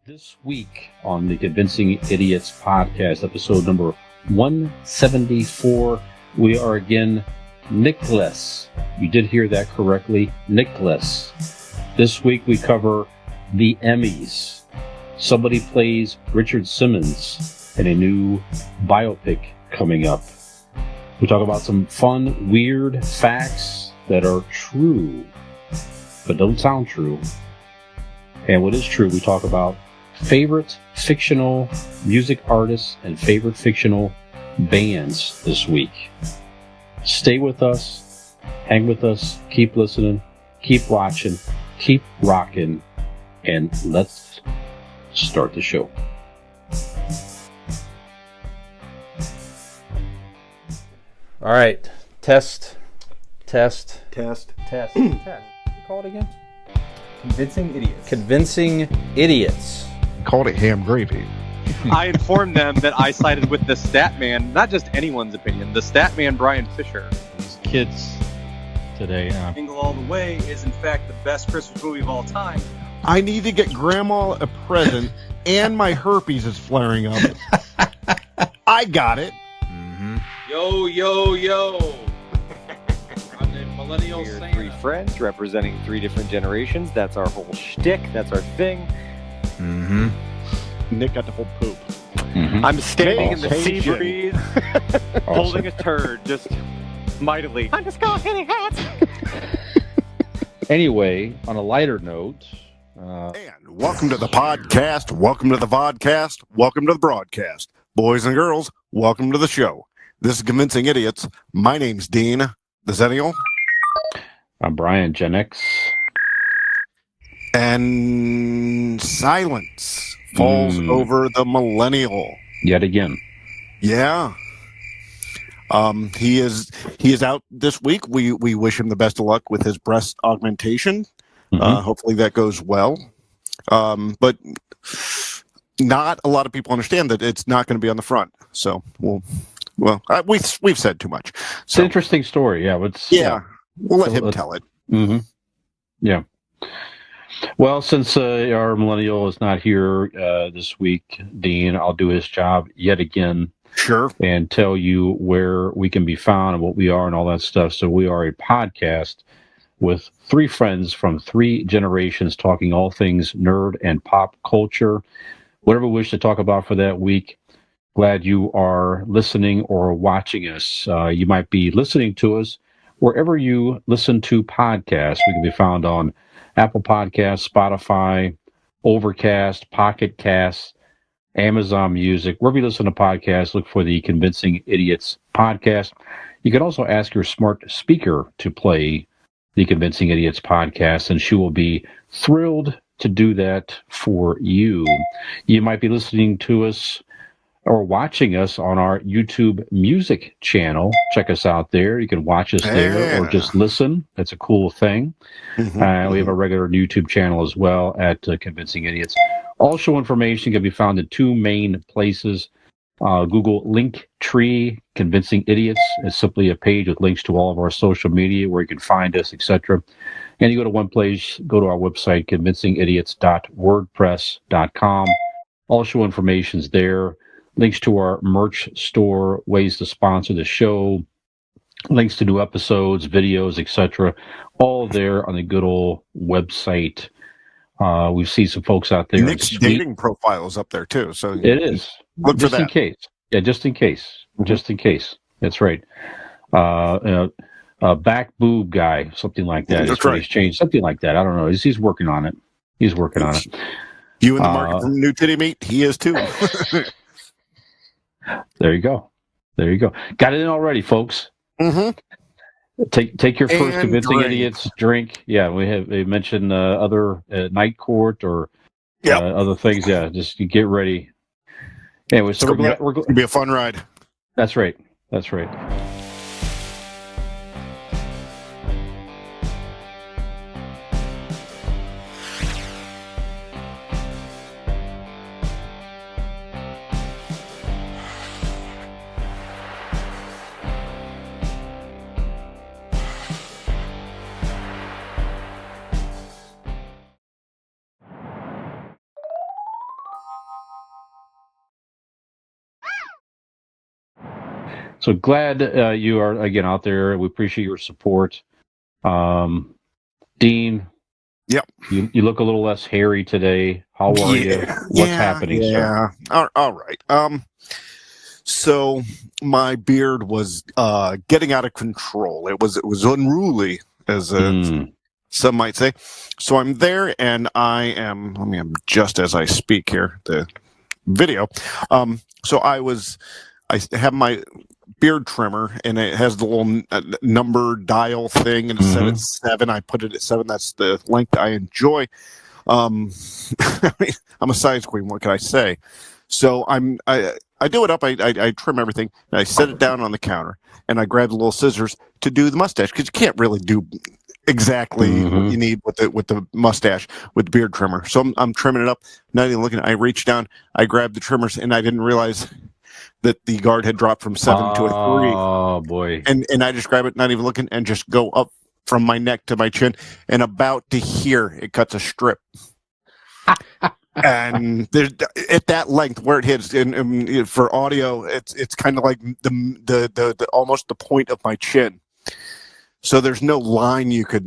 This week on the Convincing Idiots podcast, episode number 174, we are again Nicholas. You did hear that correctly, Nicholas. This week we cover the Emmys. Somebody plays Richard Simmons in a new biopic coming up. We talk about some fun, weird facts that are true, but don't sound true. And what is true, we talk about favorite fictional music artists and favorite fictional bands this week. Stay with us, hang with us, keep listening, keep watching, keep rocking, and let's start the show. All right, test. Call it again. Convincing Idiots. Called it ham gravy. I informed them that I sided with the stat man, not just anyone's opinion, the stat man Brian Fisher. These kids today. Jingle All the Way is in fact the best Christmas movie of all time. I need to get Grandma a present, and my herpes is flaring up. I got it. Mm-hmm. Yo. I'm the millennial We're Santa. three friends representing three different generations. That's our whole shtick. That's our thing. Mm-hmm. Nick got to hold poop. Mm-hmm. I'm standing in the sea Awesome. breeze, holding a turd, just mightily. I'm just going hitting hats. Anyway, on a lighter note, And welcome to the podcast. Welcome to the vodcast. Welcome to the broadcast. Boys and girls, welcome to the show. This is Convincing Idiots. My name's Dean, the Zennial. I'm Brian, Gen X. And silence falls over the millennial. Yet again. Yeah. He is out this week. We wish him the best of luck with his breast augmentation. Hopefully that goes well. But not a lot of people understand that it's not going to be on the front. So we've said too much. It's an interesting story. Yeah. We'll let him tell it. Mm-hmm. Yeah. Well, since our millennial is not here this week, Dean, I'll do his job yet again. Sure. And tell you where we can be found and what we are and all that stuff. So we are a podcast with three friends from three generations talking all things nerd and pop culture. Whatever we wish to talk about for that week, glad you are listening or watching us. You might be listening to us wherever you listen to podcasts. We can be found on Apple Podcasts, Spotify, Overcast, Pocket Casts, Amazon Music. Wherever you listen to podcasts, look for the Convincing Idiots podcast. You can also ask your smart speaker to play the Convincing Idiots podcast, and she will be thrilled to do that for you. You might be listening to us or watching us on our YouTube music channel. Check us out there. You can watch us there or just listen. That's a cool thing. Mm-hmm. We have a regular YouTube channel as well at Convincing Idiots. All show information can be found in two main places. Google Linktree, Convincing Idiots. It's simply a page with links to all of our social media where you can find us, etc. And you go to one place, go to our website, convincingidiots.wordpress.com. All show information's there. Links to our merch store, ways to sponsor the show, links to new episodes, videos, etc. All there on the good old website. We've seen some folks out there. Nick's dating profile is up there too. So it is. Look just for that. In case. Yeah, just in case. Mm-hmm. Just in case. That's right. Back boob guy, something like that. That's right. He's changed something like that. I don't know. He's working on it. He's working on it. You in the market for new titty meat? He is too. There you go. Got it in already, folks. Mm-hmm. Take your first And Convincing drink. Idiots drink. Yeah, they mentioned other Night Court or other things. Yeah, just get ready. Anyway, so we're It'll be a fun ride. That's right. So glad you are again out there. We appreciate your support. Dean. Yep. You look a little less hairy today. How are you? What's happening, sir? All right. So my beard was getting out of control. It was unruly, as some might say. So I'm there, and I am. Let me adjust as I speak here. The video. So I have my beard trimmer, and it has the little number dial thing, and it's set at 7. I put it at 7. That's the length I enjoy. I'm a size queen. What can I say? So I do it up. I trim everything, and I set it down on the counter, and I grab the little scissors to do the mustache, because you can't really do exactly what you need with the mustache with the beard trimmer. So I'm trimming it up, not even looking. I reach down, I grab the trimmers, and I didn't realize that the guard had dropped from 7 to a 3. Oh boy! And I just grab it, not even looking, and just go up from my neck to my chin, and about to here it cuts a strip. And there's at that length where it hits, and for audio, it's kind of like the almost the point of my chin. So there's no line you could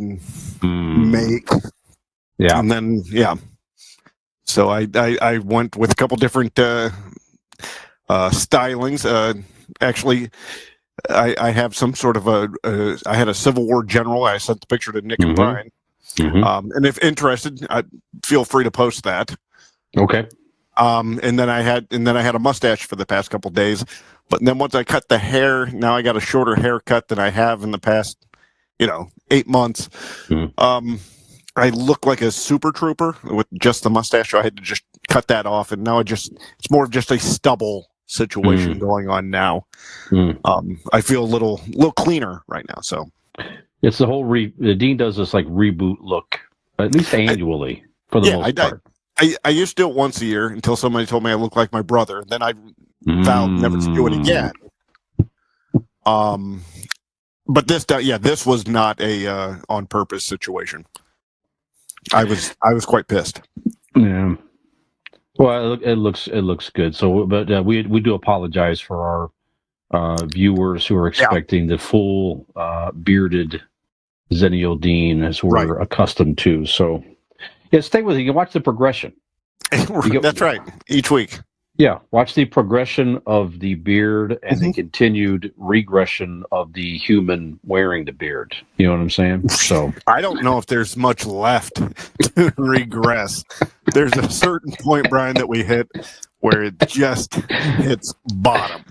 make. Yeah. And then so I went with a couple different stylings. Actually, I have some sort of I had a Civil War general. I sent the picture to Nick and Brian. And if interested, feel free to post that. Okay. And then I had a mustache for the past couple days, but then once I cut the hair, now I got a shorter haircut than I have in the past, 8 months. I look like a super trooper with just the mustache, so I had to just cut that off, and now it's more of just a stubble situation going on now. I feel a little cleaner right now. So it's the whole the Dean does this like reboot look, at least annually for the most part. I used to do it once a year until somebody told me I look like my brother, and then I vowed never to do it again. But this was not a on purpose situation. I was quite pissed. Yeah. Well, it looks good. So, but we do apologize for our viewers who are expecting the full bearded Zennial Dean as we're accustomed to. So, stay with it. You can watch the progression. That's right. Each week. Yeah, watch the progression of the beard and the continued regression of the human wearing the beard. You know what I'm saying? So I don't know if there's much left to regress. There's a certain point, Brian, that we hit where it just hits bottom.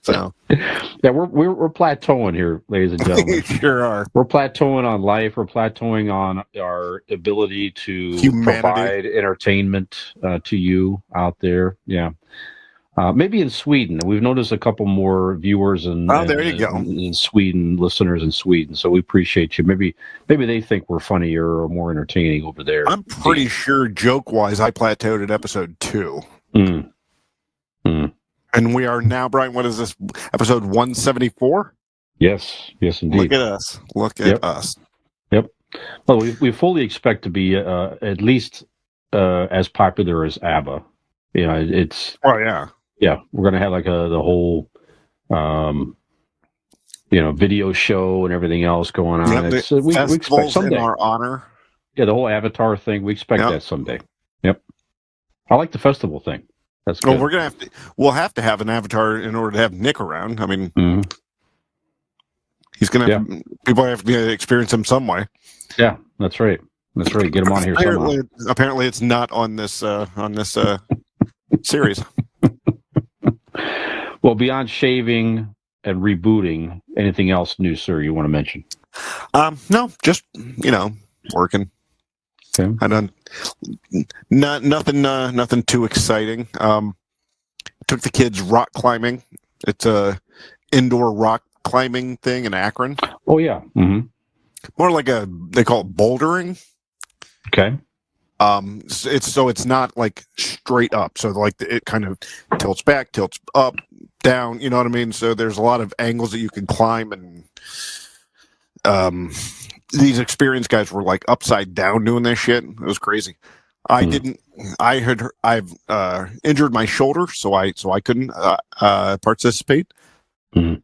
So yeah, we're plateauing here, ladies and gentlemen. We sure are. We're plateauing on life. We're plateauing on our ability to provide entertainment to you out there. Yeah, maybe in Sweden, we've noticed a couple more viewers there you go. In Sweden, listeners in Sweden. So we appreciate you. Maybe they think we're funnier or more entertaining over there. I'm pretty sure, joke wise, I plateaued at episode 2. And we are now, Brian, what is this, episode 174? Yes, indeed. Look at us. Look at us. Yep. Well, we fully expect to be at least as popular as ABBA. It's... Oh, yeah. Yeah, we're going to have like the whole, video show and everything else going on. Yeah, we expect someday. In our honor. Yeah, the whole Avatar thing, we expect that someday. Yep. I like the festival thing. That's good. Well, we'll have to have an Avatar in order to have Nick around. I mean, he's going to have, people have to experience him some way. Yeah, that's right. Get him on here somehow. Apparently it's not on this series. Well, beyond shaving and rebooting, anything else new, sir, you want to mention? No, just, working. Okay. I done nothing too exciting. Took the kids rock climbing. It's a indoor rock climbing thing in Akron. Oh yeah. More like they call it bouldering. Okay. It's not like straight up. So like it kind of tilts back, tilts up, down. You know what I mean? So there's a lot of angles that you can climb, and these experienced guys were like upside down doing this shit. It was crazy. I've injured my shoulder, so I couldn't participate. Mhm.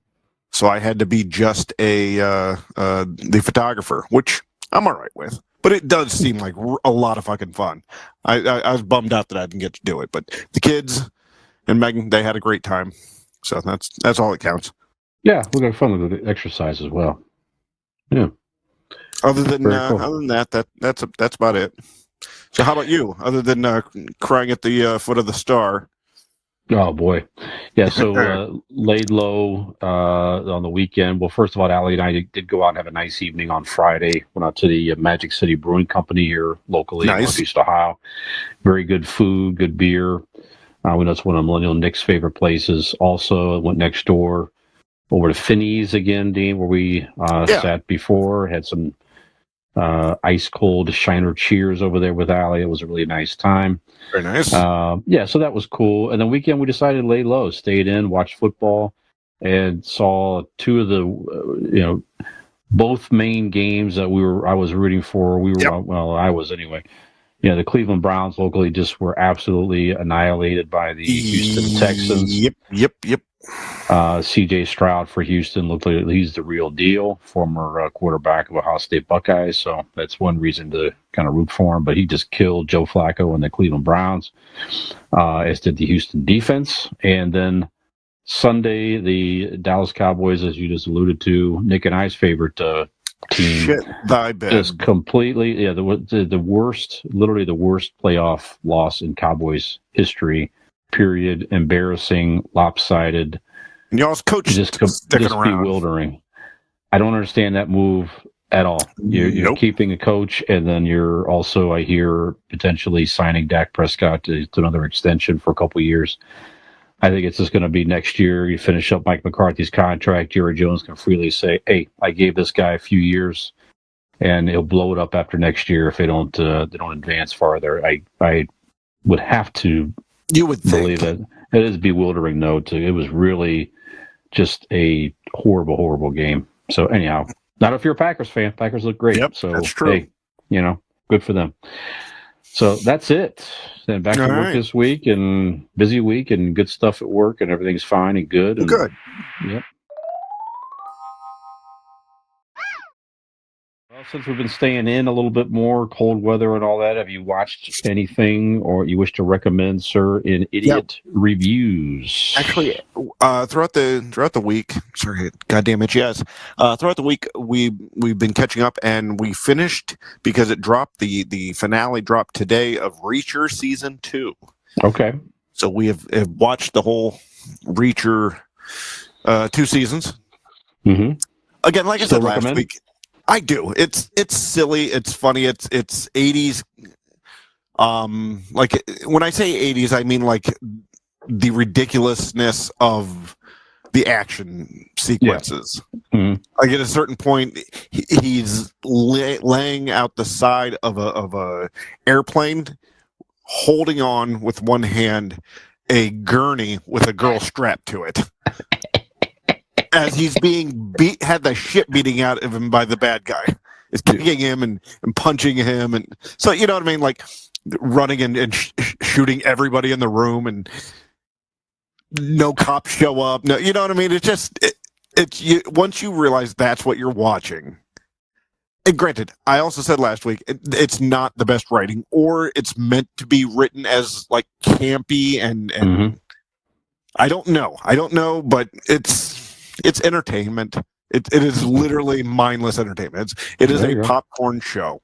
So I had to be just the photographer, which I'm all right with. But it does seem like a lot of fucking fun. I was bummed out that I didn't get to do it, but the kids and Megan, they had a great time. So that's all that counts. Yeah, we got fun with the exercise as well. Yeah, Other than very cool. that's about it. So how about you? Other than crying at the foot of the star? Oh boy, yeah. So laid low on the weekend. Well, first of all, Allie and I did go out and have a nice evening on Friday. Went out to the Magic City Brewing Company here locally in Nice. Northeast Ohio. Very good food, good beer. We know it's one of Millennial Nick's favorite places. Also, went next door over to Finney's again, Dean, where we sat before. Had some ice cold Shiner Cheers over there with Allie. It was a really nice time. Very nice. Yeah, so that was cool. And the weekend we decided to lay low, stayed in, watched football, and saw two of the both main games that I was rooting for. Well, I was anyway. The Cleveland Browns locally just were absolutely annihilated by the Houston Texans. Yep. C.J. Stroud for Houston looked like he's the real deal, former quarterback of Ohio State Buckeyes. So that's one reason to kind of root for him. But he just killed Joe Flacco and the Cleveland Browns, as did the Houston defense. And then Sunday, the Dallas Cowboys, as you just alluded to, Nick and I's favorite team. Shit, thy bed. Just completely, the worst, literally the worst playoff loss in Cowboys history. Period. Embarrassing, lopsided. And y'all's coach just around. bewildering. I don't understand that move at all. You're keeping a coach, and then you're also, I hear, potentially signing Dak Prescott to another extension for a couple of years. I think it's just going to be next year. You finish up Mike McCarthy's contract. Jerry Jones can freely say, "Hey, I gave this guy a few years, and he'll blow it up after next year if they don't advance farther." I would have to. You would believe that it is bewildering, though. It was really just a horrible, horrible game. So anyhow, not if you're a Packers fan. Packers look great. Yep, so that's true. Hey, good for them. So that's it. Then back to work this week, and busy week, and good stuff at work, and everything's fine and good. And, good. Yep. Well, since we've been staying in a little bit more, cold weather and all that, have you watched anything or you wish to recommend, sir, in idiot reviews? Actually, throughout the week, sorry, goddamn it, yes. Throughout the week, we've been catching up, and we finished because it dropped. The finale dropped today of Reacher season 2. Okay. So we have watched the whole Reacher 2 seasons. Mm-hmm. Again, like I said last week. I do. It's silly. It's funny. It's 80s. Like when I say 80s, I mean like the ridiculousness of the action sequences. Yeah. Mm-hmm. Like at a certain point, he's laying out the side of a airplane, holding on with one hand a gurney with a girl strapped to it. As he's being had the shit beating out of him by the bad guy. Is kicking him and punching him. And so, you know what I mean? Like running and shooting everybody in the room, and no cops show up. No, you know what I mean? It's just, once you realize that's what you're watching. And granted, I also said last week, it's not the best writing, or it's meant to be written as like campy and mm-hmm. I don't know, but it's entertainment. It is literally mindless entertainment. It is a popcorn show.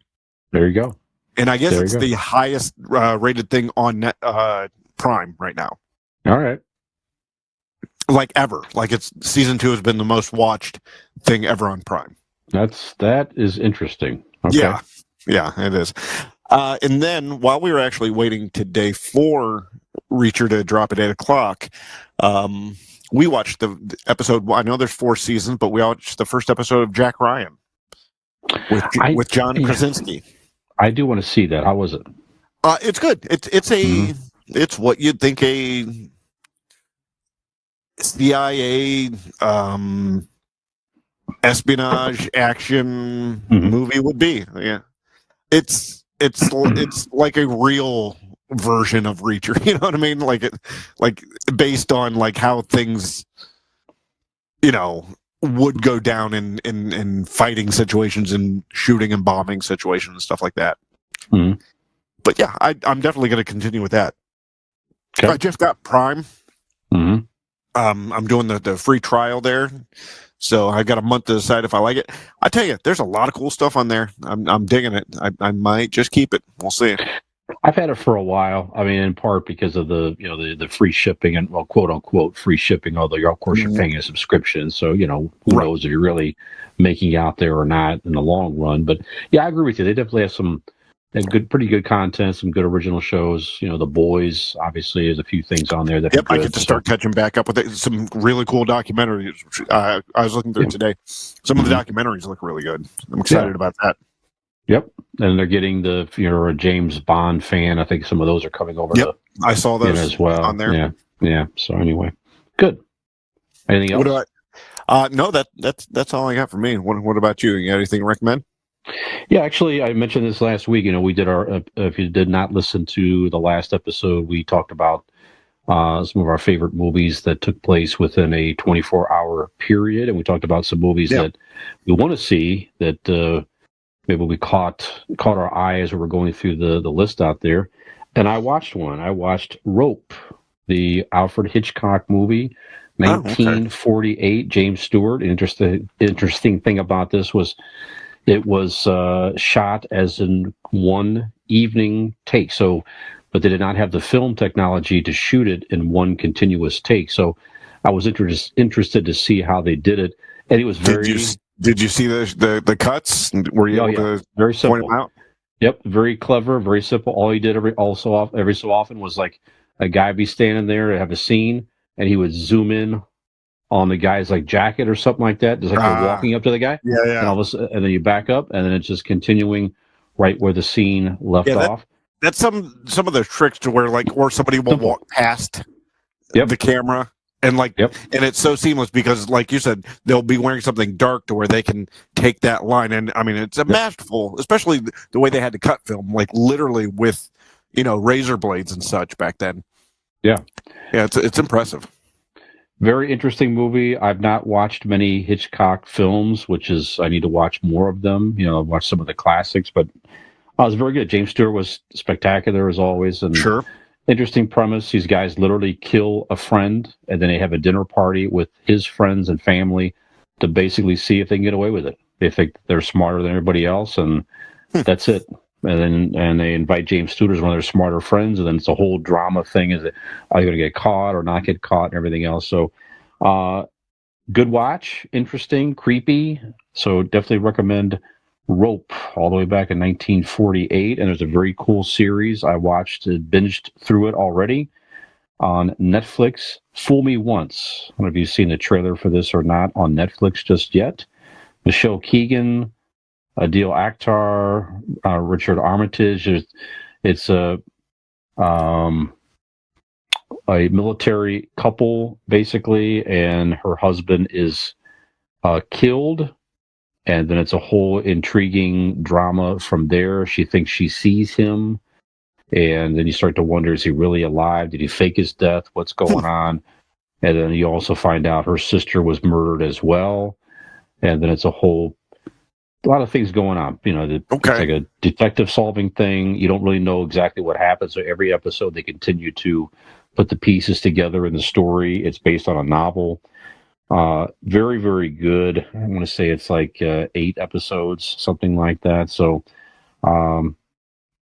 There you go. And I guess it's the highest rated thing on Prime right now. All right. Like ever. Like it's season 2 has been the most watched thing ever on Prime. That is interesting. Okay. Yeah, it is. And then while we were actually waiting today for Reacher to drop at 8:00, we watched the episode. I know there's 4 seasons, but we watched the first episode of Jack Ryan with John Krasinski. I do want to see that. How was it? It's good. It's what you'd think a CIA espionage action movie would be. Yeah, it's like a real version of Reacher. You know what I mean? Like based on like how things would go down in fighting situations and shooting and bombing situations and stuff like that. Mhm. But yeah, I'm definitely going to continue with that. Okay. I just got Prime. Mm-hmm. I'm doing the free trial there, so I got a month to decide if I like it. I tell you, there's a lot of cool stuff on there. I'm digging it. I might just keep it. We'll see. I've had it for a while. I mean, in part because of the free shipping and, well, quote unquote free shipping. Although of course you're paying a subscription, so who Right. knows if you're really making out there or not in the long run. But yeah, I agree with you. They definitely have some pretty good content, some good original shows. The Boys, obviously, there's a few things on there that Yep, are good. I get to start catching back up with it. Some really cool documentaries. I was looking through today. Some of the documentaries look really good. I'm excited about that. Yep, and they're getting if you're a James Bond fan, I think some of those are coming over to I saw those as well. on there. Yeah. So anyway, good. Anything else? What do no, that's all I got for me. What about you? You got anything to recommend? Yeah, actually, I mentioned this last week. We did our. If you did not listen to the last episode, we talked about some of our favorite movies that took place within a 24-hour period, and we talked about some movies that we want to see that maybe we caught our eye as we were going through the list out there. And I watched one. I watched Rope, the Alfred Hitchcock movie, 1948. James Stewart. Interesting thing about this was it was shot as in one evening take. So, but they did not have the film technology to shoot it in one continuous take. So, I was interested to see how they did it, and it was very. Did you see the cuts? Were you able to very simple. point them out? Yep, very clever, very simple. All he did every so often was like a guy be standing there to have a scene, and he would zoom in on the guy's like jacket or something like that. Just like you're walking up to the guy, and then you back up, and then it's just continuing right where the scene left off. That's some of the tricks to where somebody will walk past the camera. And and it's so seamless because, like you said, they'll be wearing something dark to where they can take that line. And I mean, it's a masterful, especially the way they had to cut film, like literally with, razor blades and such back then. Yeah, it's impressive. Very interesting movie. I've not watched many Hitchcock films, which is I need to watch more of them. I've watched some of the classics, but it was very good. James Stewart was spectacular as always, and sure. Interesting premise. These guys literally kill a friend, and then they have a dinner party with his friends and family to basically see if they can get away with it. They think they're smarter than everybody else, and that's it. And they invite James Stewart as one of their smarter friends, and then it's a whole drama thing. Is it are you going to get caught or not get caught, and everything else? So, good watch, interesting, creepy. So definitely recommend Rope, all the way back in 1948, and there's a very cool series. I watched it, binged through it already on Netflix. Fool Me Once. I don't know if you've seen the trailer for this or not on Netflix just yet. Michelle Keegan, Adil Akhtar, Richard Armitage. It's a military couple basically, and her husband is killed. And then it's a whole intriguing drama from there. She thinks she sees him. And then you start to wonder, is he really alive? Did he fake his death? What's going on? And then you also find out her sister was murdered as well. And then it's a lot of things going on. It's like a detective solving thing. You don't really know exactly what happens. So every episode, they continue to put the pieces together in the story. It's based on a novel. Very, very good. I want to say it's like 8 episodes, something like that. So,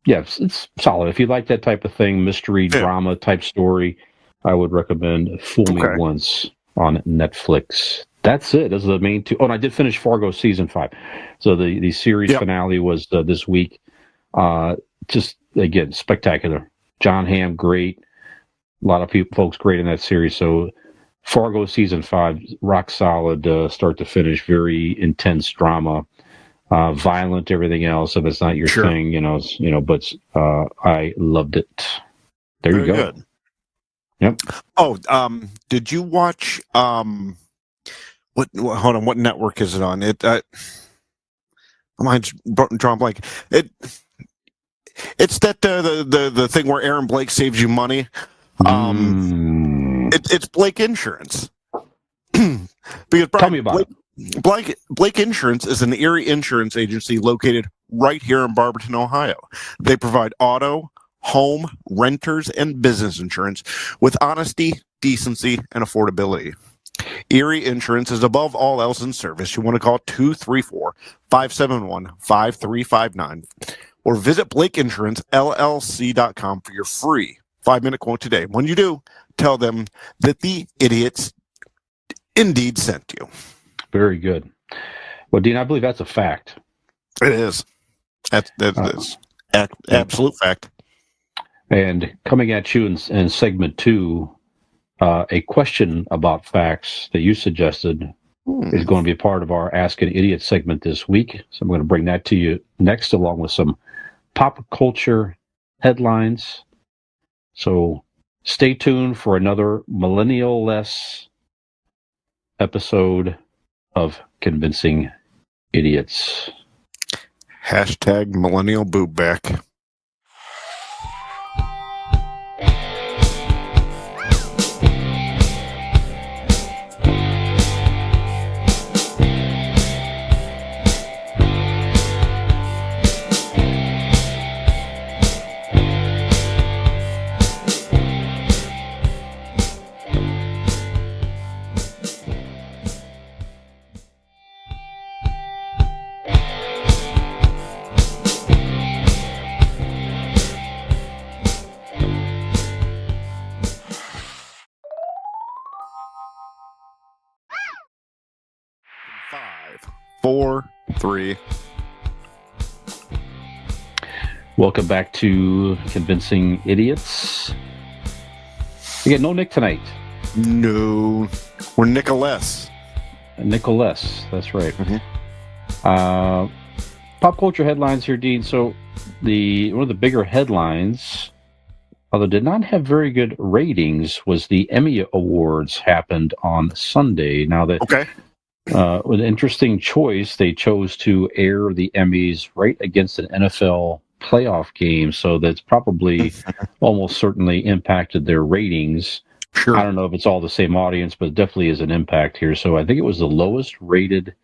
it's solid. If you like that type of thing, mystery, drama type story, I would recommend Fool Me Once on Netflix. That's it. Those are the main two. Oh, and I did finish Fargo season 5. So the series finale was this week. Just, again, spectacular. John Hamm, great. A lot of folks great in that series. So, Fargo season 5, rock solid, start to finish, very intense drama, violent, everything else. If it's not your thing, but I loved it. There you go. Good. Yep. Oh, did you watch? Hold on. What network is it on? My mind's drawing blank. It's that the thing where Aaron Blake saves you money. It's Blake Insurance. Because Brian, Tell me about Blake Insurance is an Erie insurance agency located right here in Barberton, Ohio. They provide auto, home, renters, and business insurance with honesty, decency, and affordability. Erie Insurance is above all else in service. You want to call 234-571-5359 or visit BlakeInsuranceLLC.com for your free 5-minute quote today. When you do, tell them that the idiots indeed sent you. Very good. Well, Dean, I believe that's a fact. It is. That is absolute fact. And coming at you in segment 2, a question about facts that you suggested is going to be part of our Ask an Idiot segment this week. So I'm going to bring that to you next, along with some pop culture headlines. So stay tuned for another millennial-less episode of Convincing Idiots. Hashtag millennial boob back. Five, 4, 3. Welcome back to Convincing Idiots. Again, no Nick tonight. No, we're Nicholas. Nicholas, that's right. Mhm. Pop culture headlines here, Dean. So one of the bigger headlines, although did not have very good ratings, was the Emmy Awards happened on Sunday. Now that Okay. with an interesting choice, they chose to air the Emmys right against an NFL playoff game, so that's probably almost certainly impacted their ratings. Sure. I don't know if it's all the same audience, but it definitely is an impact here. So I think it was the lowest rated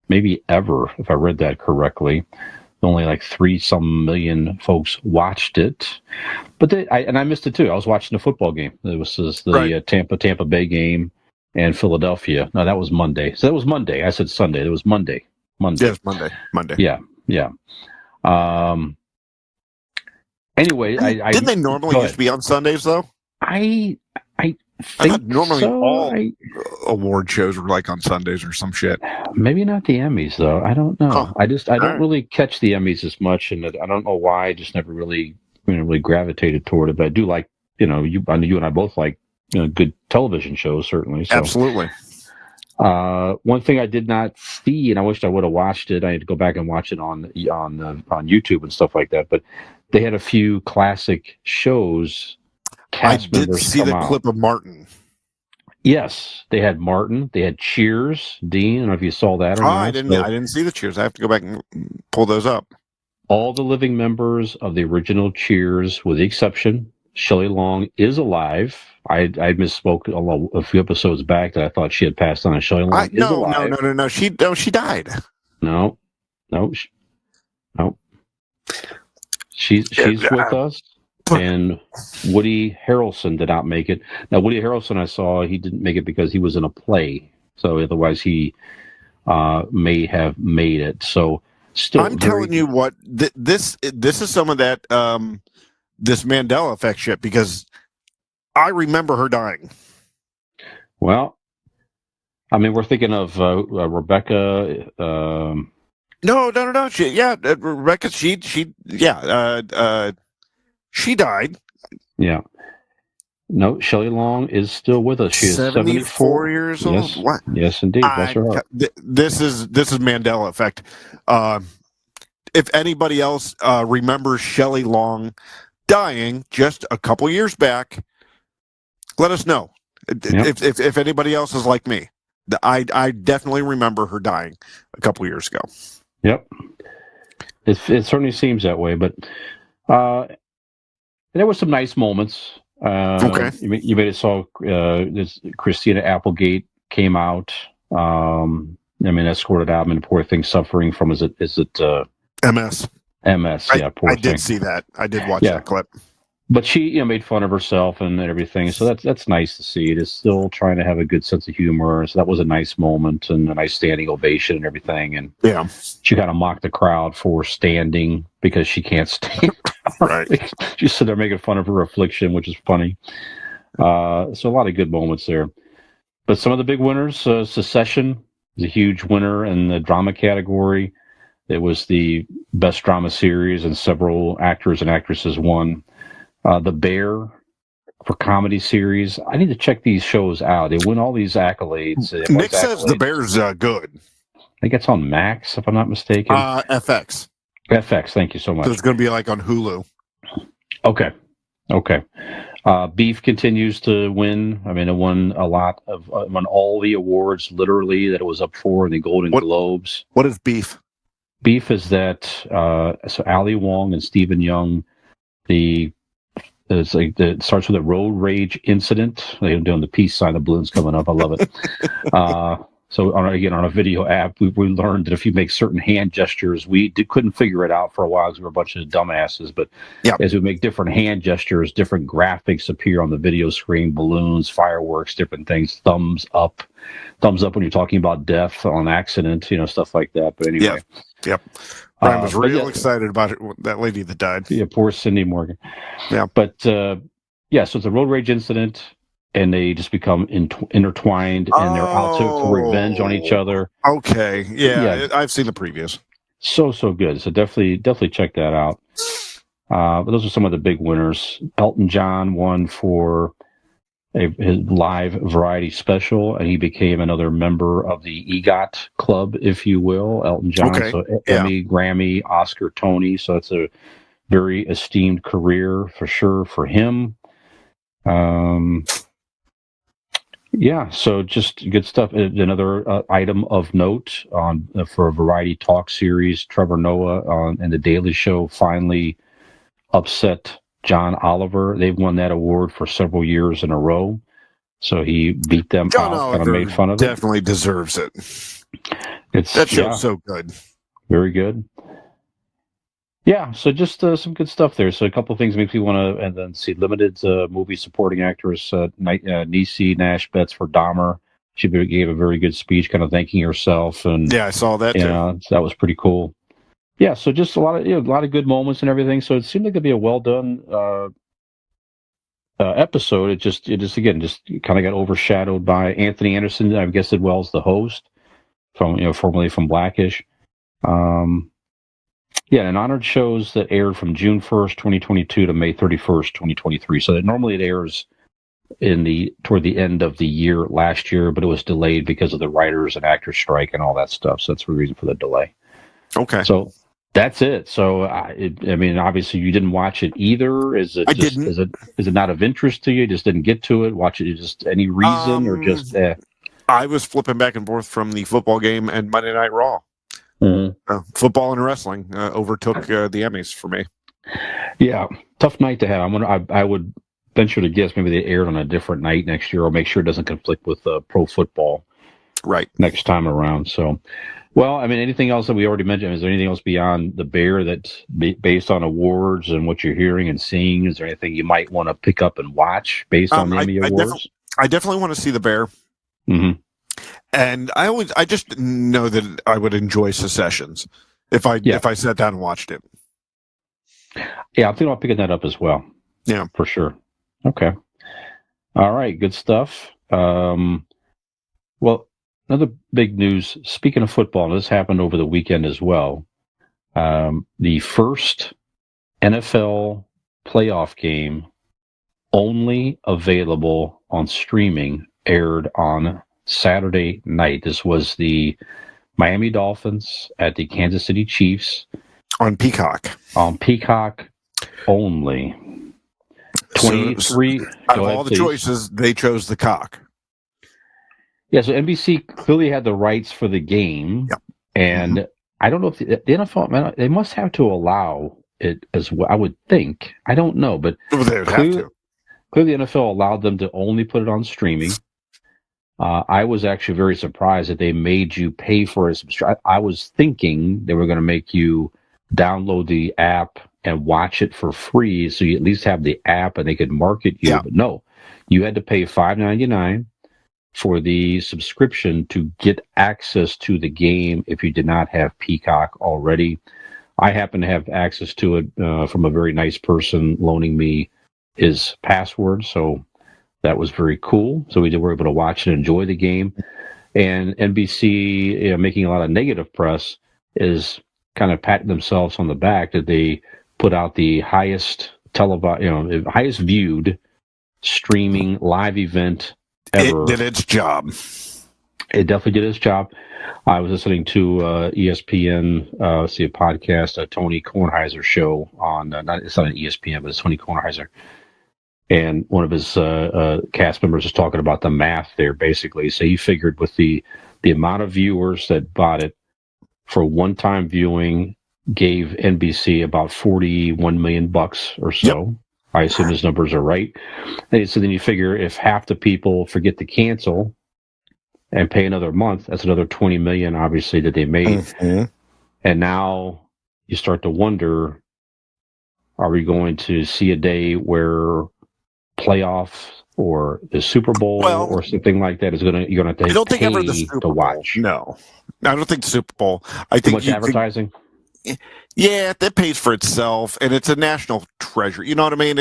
maybe ever, if I read that correctly. Only like 3-some million folks watched it. But I missed it too. I was watching the football game. It was the Right. Tampa Bay game and Philadelphia. No, that was Monday. So that was Monday. I said Sunday. It was Monday. Yes, Monday. Yeah. Anyway, Didn't they normally used to be on Sundays though? I I think thought normally so. all award shows were like on Sundays or some shit. Maybe not the Emmys though. I don't know. Huh. I don't right. really catch the Emmys as much, and I don't know why. I just never really gravitated toward it. But I do like you and I both like good television shows certainly. So. Absolutely. One thing I did not see, and I wished I would have watched it. I had to go back and watch it on YouTube and stuff like that. But they had a few classic shows. I did see the clip of Martin. Yes, they had Martin. They had Cheers. Dean, I don't know if you saw that or not. I didn't see the Cheers. I have to go back and pull those up. All the living members of the original Cheers, with the exception, Shelley Long is alive. I misspoke a few episodes back that I thought she had passed on. Shelley Long is alive. No. She died. No. She's with us. And Woody Harrelson did not make it. Now, Woody Harrelson, I saw, he didn't make it because he was in a play. So otherwise, he may have made it. So still, I'm telling you what, this is some of that this Mandela effect shit, because I remember her dying. Well, I mean, we're thinking of Rebecca. No. Rebecca. She died. Yeah. No, Shelley Long is still with us. She is 74 years old. Yes, what? Yes, indeed. That's her. This is Mandela effect. If anybody else remembers Shelley Long dying just a couple years back, let us know. Yep. If anybody else is like me, I definitely remember her dying a couple years ago. Yep. It certainly seems that way, but there were some nice moments. Okay. You may have saw this Christina Applegate came out I mean, escorted out. I mean, poor thing suffering from is it MS. MS? Yeah, poor I thing. did see that. I did watch Yeah. that clip. But she, made fun of herself and everything. So that's nice to see. It is still trying to have a good sense of humor. So that was a nice moment and a nice standing ovation and everything. And Yeah. she kind of mocked the crowd for standing because she can't stand. Right. She stood there making fun of her affliction, which is funny. So a lot of good moments there. But some of the big winners, Secession is a huge winner in the drama category. It was the best drama series, and several actors and actresses won. The Bear for comedy series. I need to check these shows out. They win all these accolades. Nick says The Bear's good. I think it's on Max, if I'm not mistaken. FX. FX, thank you so much. So it's going to be like on Hulu. Okay. Beef continues to win. I mean, it won a lot of, won all the awards, literally, that it was up for in the Golden Globes. What is Beef? Beef is that, so Ali Wong and Stephen Young, it starts with a road rage incident. They're doing the peace sign, the balloons coming up. I love it. So on a video app, we learned that if you make certain hand gestures, couldn't figure it out for a while because we were a bunch of dumbasses. But as we make different hand gestures, different graphics appear on the video screen: balloons, fireworks, different things. Thumbs up when you're talking about death on accident, stuff like that. But anyway, yep. Brian was real excited about that lady that died. Yeah, poor Cindy Morgan. Yeah, but so it's a road rage incident. And they just become intertwined, and they're out for revenge on each other. Okay, yeah, I've seen the previews. So good. So definitely check that out. But those are some of the big winners. Elton John won for his live variety special, and he became another member of the EGOT club, if you will. Elton John, so Emmy, Grammy, Oscar, Tony. So it's a very esteemed career for sure for him. Yeah, so just good stuff. Another item of note for a variety talk series, Trevor Noah and The Daily Show finally upset John Oliver. They've won that award for several years in a row. So he beat them John out, Oliver kind of made fun of it. Definitely deserves it. That show's so good. Very good. Yeah, so just some good stuff there. So a couple of things makes me want to, and then see limited movie supporting actress Niecy Nash Betts for Dahmer. She gave a very good speech, kind of thanking herself, and I saw that too. So that was pretty cool. Yeah, so just a lot of good moments and everything. So it seemed like it'd be a well done episode. It just kind of got overshadowed by Anthony Anderson, I guess, as well as the host from formerly from Blackish. And honored shows that aired from June 1st, 2022 to May 31st, 2023. So normally it airs toward the end of the year last year, but it was delayed because of the writers and actors strike and all that stuff. So that's the reason for the delay. Okay. So that's it. So I mean, obviously you didn't watch it either. Is it not of interest to you? Just didn't get to it? Watch it just any reason or just? I was flipping back and forth from the football game and Monday Night Raw. Mm-hmm. Football and wrestling overtook the Emmys for me. Yeah, tough night to have. I would venture to guess maybe they aired on a different night next year, or make sure it doesn't conflict with pro football next time around. So, well, I mean, anything else that we already mentioned? Is there anything else beyond the Bear that's based on awards and what you're hearing and seeing? Is there anything you might want to pick up and watch based on the Emmy awards? I definitely want to see the Bear. Mm-hmm. And I just know that I would enjoy Secessions if I sat down and watched it. Yeah, I'm thinking about picking that up as well. Yeah, for sure. Okay. All right, good stuff. Well, another big news. Speaking of football, and this happened over the weekend as well. The first NFL playoff game only available on streaming aired on Saturday night. This was the Miami Dolphins at the Kansas City Chiefs on Peacock. On Peacock only. 23. Out of all the choices, they chose the cock. Yeah, so NBC clearly had the rights for the game, and I don't know if the NFL, they must have to allow it as well. I would think. I don't know, but they would have to. Clearly, the NFL allowed them to only put it on streaming. I was actually very surprised that they made you pay for a subscription. I was thinking they were going to make you download the app and watch it for free, so you at least have the app and they could market you. Yeah. But no, you had to pay $5.99 for the subscription to get access to the game if you did not have Peacock already. I happen to have access to it from a very nice person loaning me his password, so that was very cool. So were able to watch and enjoy the game. And NBC, making a lot of negative press, is kind of patting themselves on the back that they put out the highest highest viewed streaming live event ever. It did its job. It definitely did its job. I was listening to ESPN, a podcast, a Tony Kornheiser show on, it's not an ESPN, but it's Tony Kornheiser. And one of his cast members was talking about the math there, basically. So he figured with the amount of viewers that bought it for one-time viewing gave NBC about $41 million or so. Yep. I assume his numbers are right. And so then you figure if half the people forget to cancel and pay another month, that's another $20 million, obviously, that they made. Mm-hmm. And now you start to wonder, are we going to see a day where playoff or the Super Bowl or something like that you're going to have to pay the Super to watch? Bowl. No, I don't think the Super Bowl. I think much advertising. Yeah, that pays for itself, and it's a national treasure. You know what I mean?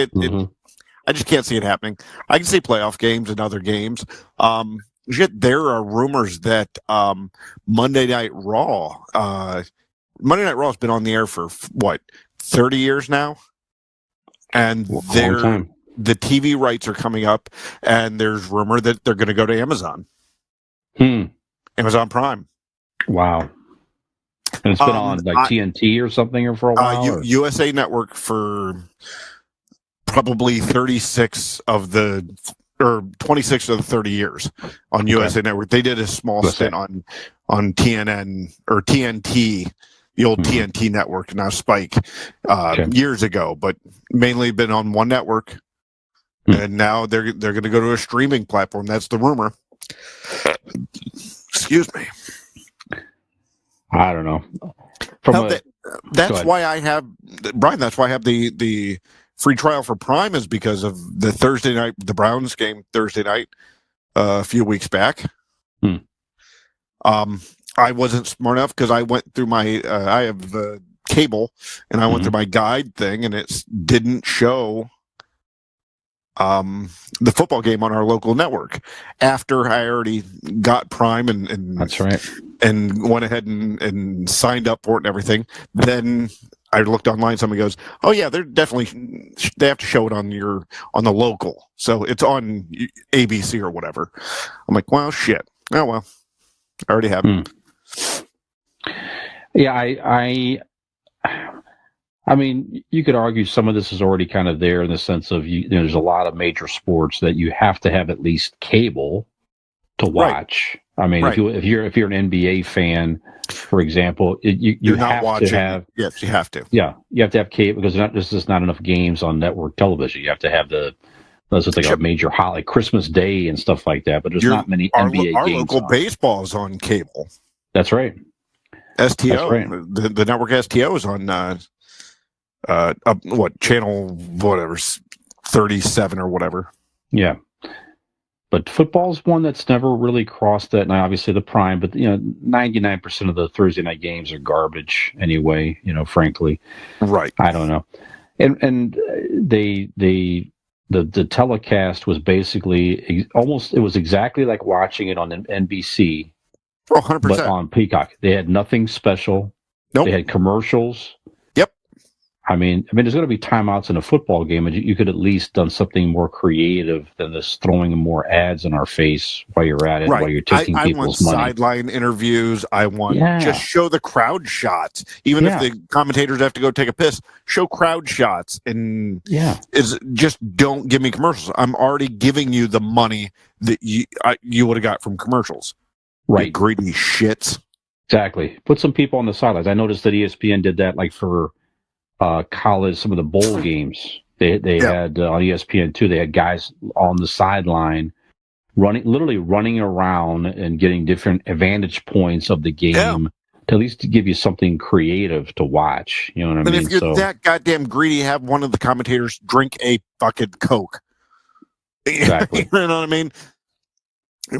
I just can't see it happening. I can see playoff games and other games. There are rumors that Monday Night Raw has been on the air for 30 years now, and the TV rights are coming up, and there's rumor that they're going to go to Amazon. Amazon Prime. Wow. And it's been on TNT or something for a while? USA Network for probably 26 of the 30 years on USA Network. They did a small stint on TNN or TNT, the old TNT network, now Spike, years ago, but mainly been on one network. And now they're going to go to a streaming platform. That's the rumor. Excuse me. I don't know. That's why I have the free trial for Prime, is because of the Thursday night, the Browns game Thursday night a few weeks back. I wasn't smart enough because I went through my I have cable, and I went through my guide thing, and it didn't show the football game on our local network after I already got Prime and that's right, and went ahead and signed up for it and everything. Then I looked online. Somebody goes, "Oh yeah, they have to show it on the local, so it's on ABC or whatever." I'm like, "Well, shit. Oh well, I already have it." Yeah, I mean, you could argue some of this is already kind of there in the sense of there's a lot of major sports that you have to have at least cable to watch. Right. I mean, if you're an NBA fan, for example, you have to have. Yes, you have to. Yeah, you have to have cable because there's just not enough games on network television. You have to have a major holiday, Christmas Day and stuff like that. But there's not many NBA games. Our local baseball is on cable. That's right. STO. That's right. The network STO is on. Channel 37 or whatever. Yeah, but football's one that's never really crossed that. And obviously the Prime, but 99% of the Thursday night games are garbage anyway. Frankly, right? I don't know. And the telecast was basically it was exactly like watching it on NBC. 100%. But on Peacock, they had nothing special. Nope. They had commercials. I mean, there's going to be timeouts in a football game, and you could at least done something more creative than this throwing more ads in our face while you're at it, while you're taking people's money. I want sideline interviews. I want just show the crowd shots, even if the commentators have to go take a piss. Show crowd shots, and just don't give me commercials. I'm already giving you the money that you would have got from commercials. Right, you greedy shits. Exactly. Put some people on the sidelines. I noticed that ESPN did that, like for. College, some of the bowl games they had on ESPN too. They had guys on the sideline literally running around and getting different advantage points of the game to at least give you something creative to watch. You know what I And mean? if you're So that goddamn greedy, have one of the commentators drink a fucking Coke. exactly. You know what I mean?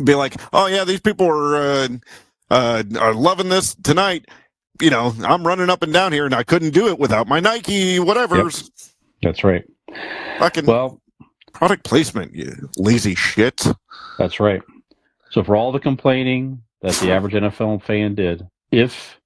Be like, oh yeah, these people are loving this tonight. You know, I'm running up and down here, and I couldn't do it without my Nike whatever's. Yep. That's right. Fucking Well, product placement, you lazy shit. that's right. So for all the complaining that the average NFL fan did, if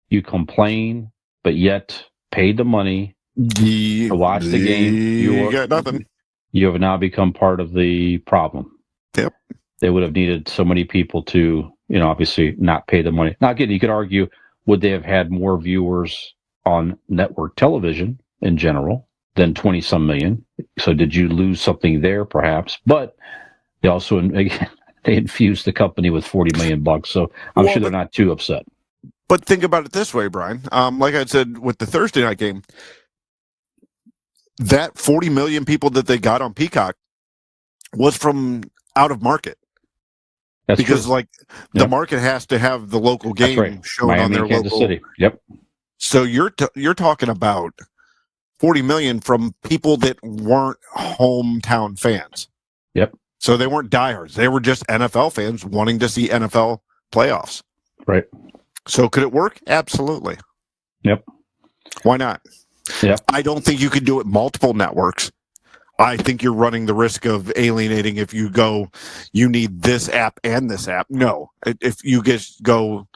you complain but yet paid the money to watch the game, you got nothing. You have now become part of the problem. Yep. They would have needed so many people to, obviously not pay the money. Now, again, you could argue, would they have had more viewers on network television in general than 20-some million? So did you lose something there, perhaps? But they also, they infused the company with $40 million. So I'm sure they're not too upset. But think about it this way, Brian. Like I said, with the Thursday night game, that 40 million people that they got on Peacock was from out of market. That's because true. The market has to have the local game shown Miami on their and Kansas local. City. Yep. So you're talking about 40 million from people that weren't hometown fans. Yep. So they weren't diehards. They were just NFL fans wanting to see NFL playoffs. Right. So could it work? Absolutely. Yep. Why not? Yep. I don't think you could do it multiple networks. I think you're running the risk of alienating if you go, you need this app and this app. No, if you just go,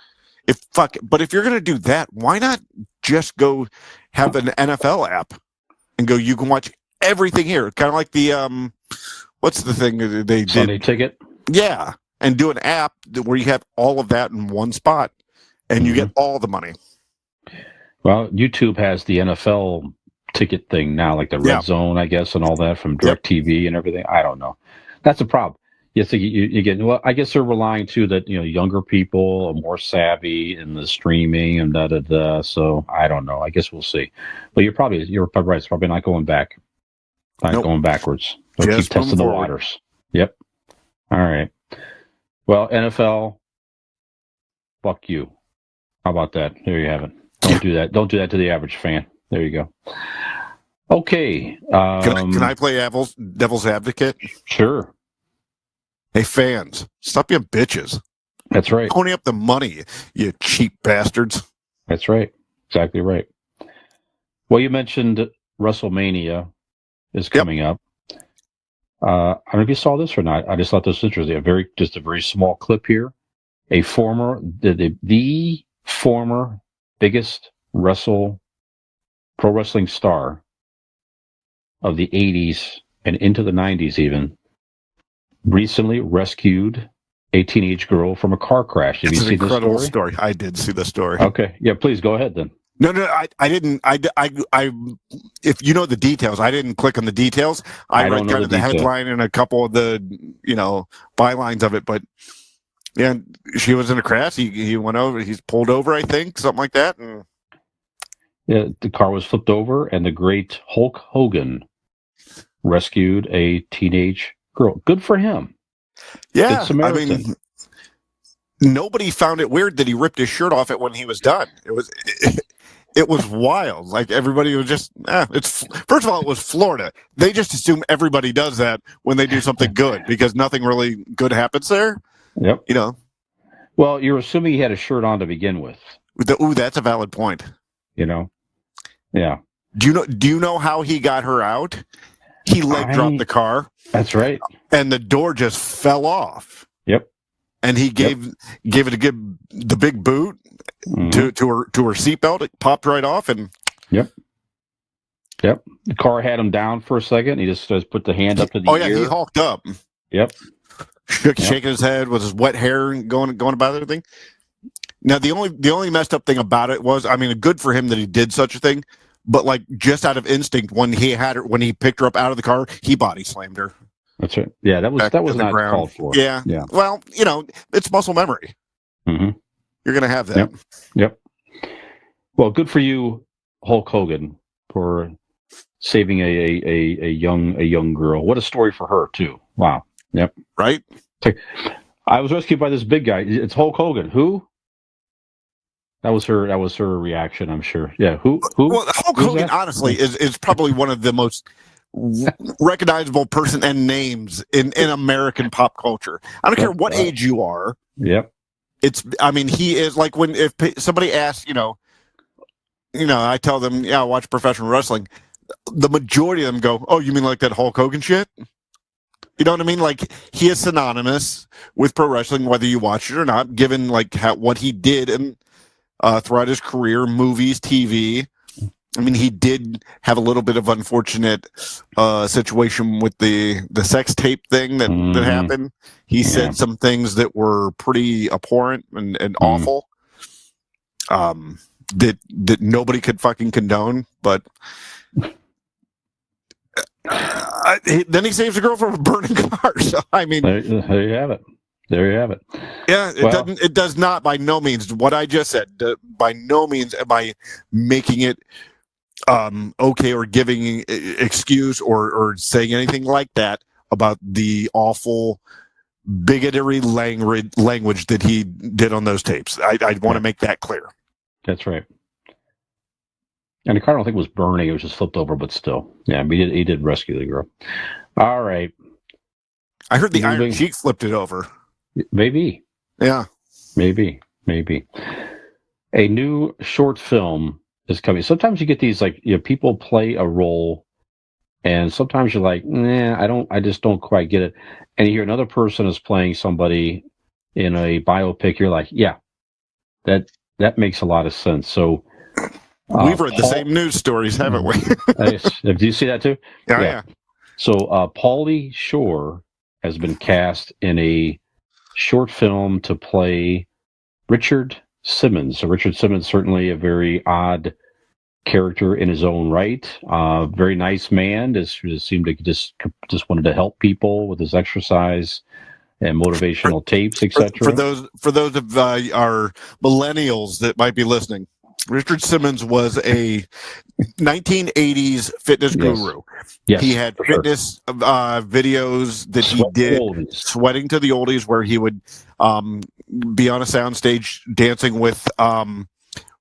but if you're going to do that, why not just go have an NFL app and go, you can watch everything here. Kind of like the, what's the thing that they did? Sunday Ticket. Yeah. And do an app where you have all of that in one spot and you get all the money. Well, YouTube has the NFL ticket thing now, like the Red Zone, I guess, and all that from DirecTV and everything. I don't know. That's a problem. Yes, you get. Well, I guess they're relying too that younger people are more savvy in the streaming and da da da. So I don't know. I guess we'll see. But you're probably right. It's probably not going back. Not going backwards. They'll keep testing the waters. Yep. All right. Well, NFL, fuck you. How about that? There you have it. Don't do that. Don't do that to the average fan. There you go. Okay. Can I play devil's advocate? Sure. Hey, fans, stop being bitches. That's right. Pony up the money, you cheap bastards. That's right. Exactly right. Well, you mentioned WrestleMania is coming up. I don't know if you saw this or not. I just thought this was interesting. A very small clip here. The former biggest pro wrestling star of the 80s and into the 90s even recently rescued a teenage girl from a car crash. Did you see this story? I did see the story. Okay. Yeah, please go ahead then. No, I didn't. I if you know the details, I didn't click on the details. I read kind of the headline and a couple of the, bylines of it, but yeah, she was in a crash. He went over, he's pulled over, I think, something like that. And yeah, the car was flipped over and the great Hulk Hogan rescued a teenage girl. Good for him. Yeah. Good Samaritan. I mean, nobody found it weird that he ripped his shirt off when he was done. It was wild. Like everybody was just, first of all, it was Florida. They just assume everybody does that when they do something good because nothing really good happens there. Yep. Well, you're assuming he had a shirt on to begin with. That's a valid point. Yeah. Do you know how he got her out? He dropped the car. That's right. And the door just fell off. Yep. And he gave it the big boot to her seatbelt. It popped right off and Yep. The car had him down for a second. He just put the hand up to the ear. He hulked up. Yep. Shaking his head with his wet hair going about everything. Now the only messed up thing about it was, I mean, good for him that he did such a thing, but like just out of instinct, when he picked her up out of the car, he body slammed her. That's right. Yeah, that was not called for. Yeah. Well, it's muscle memory. Mm-hmm. You're gonna have that. Yep. Well, good for you, Hulk Hogan, for saving a young girl. What a story for her too. Wow. Yep. Right. I was rescued by this big guy. It's Hulk Hogan. Who? That was her. That was her reaction. I'm sure. Yeah. Who? Well, Hulk Who's Hogan, that? honestly, is probably one of the most recognizable person and names in American pop culture. I don't care what age you are. Yep. I mean, he is like if somebody asks, I tell them, yeah, I watch professional wrestling. The majority of them go, oh, you mean like that Hulk Hogan shit? You know what I mean? Like, he is synonymous with pro wrestling, whether you watch it or not, given like what he did and throughout his career, movies, TV. I mean, he did have a little bit of unfortunate situation with the sex tape thing that happened. He said some things that were pretty abhorrent and awful. That nobody could fucking condone, but then he saves a girl from a burning car. So I mean, there you have it. There you have it. Yeah, it does not by no means what I just said. By no means am I making it okay or giving excuse or saying anything like that about the awful bigotry language that he did on those tapes. I want to make that clear. That's right. And the car, I don't think it was burning; it was just flipped over, but still, yeah, he did rescue the girl. All right. I heard the Iron Sheik flipped it over. Maybe. Yeah. Maybe. A new short film is coming. Sometimes you get these people play a role, and sometimes you're like, nah, I just don't quite get it. And you hear another person is playing somebody in a biopic, you're like, yeah, that makes a lot of sense. So we've read the same news stories, haven't we? Do you see that too? Yeah. So Pauly Shore has been cast in a short film to play Richard Simmons. So Richard Simmons, certainly a very odd character in his own right. Very nice man. Just seemed to just wanted to help people with his exercise and motivational tapes, etc. For those of our millennials that might be listening, Richard Simmons was a 1980s fitness guru. Yes, he had fitness videos that he did, Sweating to the Oldies, where he would be on a soundstage dancing with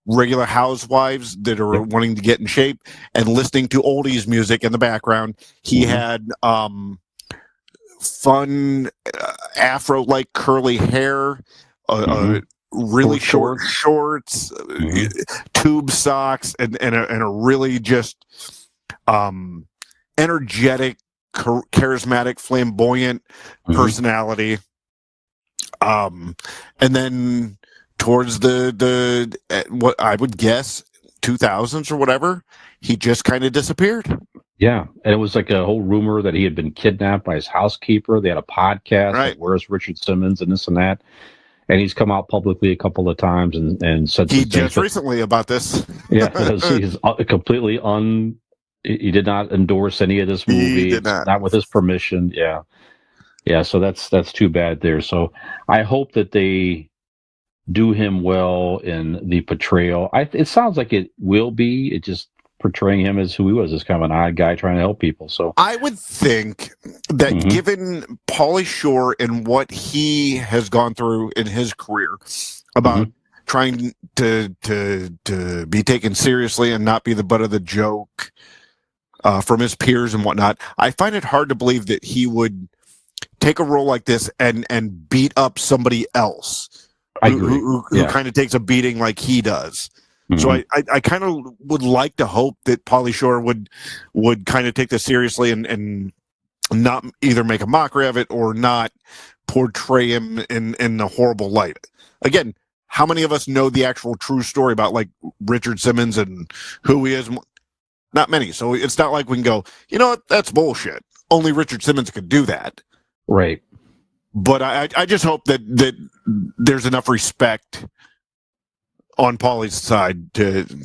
regular housewives that are wanting to get in shape and listening to oldies music in the background. He had fun afro-like curly hair, really short shorts, tube socks, and a really just energetic, charismatic, flamboyant personality. And then towards the what I would guess 2000s or whatever, he just kind of disappeared. Yeah, and it was like a whole rumor that he had been kidnapped by his housekeeper. They had a podcast, like, where's Richard Simmons and this and that. And he's come out publicly a couple of times and said he just recently about this. Yeah, he's completely he did not endorse any of this movie. He did not with his permission. Yeah. So that's too bad there. So I hope that they do him well in the portrayal. It sounds like it will be. It just portraying him as who he was, as kind of an odd guy trying to help people. So I would think that given Pauly Shore and what he has gone through in his career about trying to be taken seriously and not be the butt of the joke from his peers and whatnot, I find it hard to believe that he would take a role like this and beat up somebody else who kind of takes a beating like he does. So I kind of would like to hope that Pauly Shore would kind of take this seriously and not either make a mockery of it or not portray him in a horrible light. Again, how many of us know the actual true story about like Richard Simmons and who he is? Not many. So it's not like we can go, you know what, that's bullshit. Only Richard Simmons could do that. Right. But I just hope that there's enough respect on Pauly's side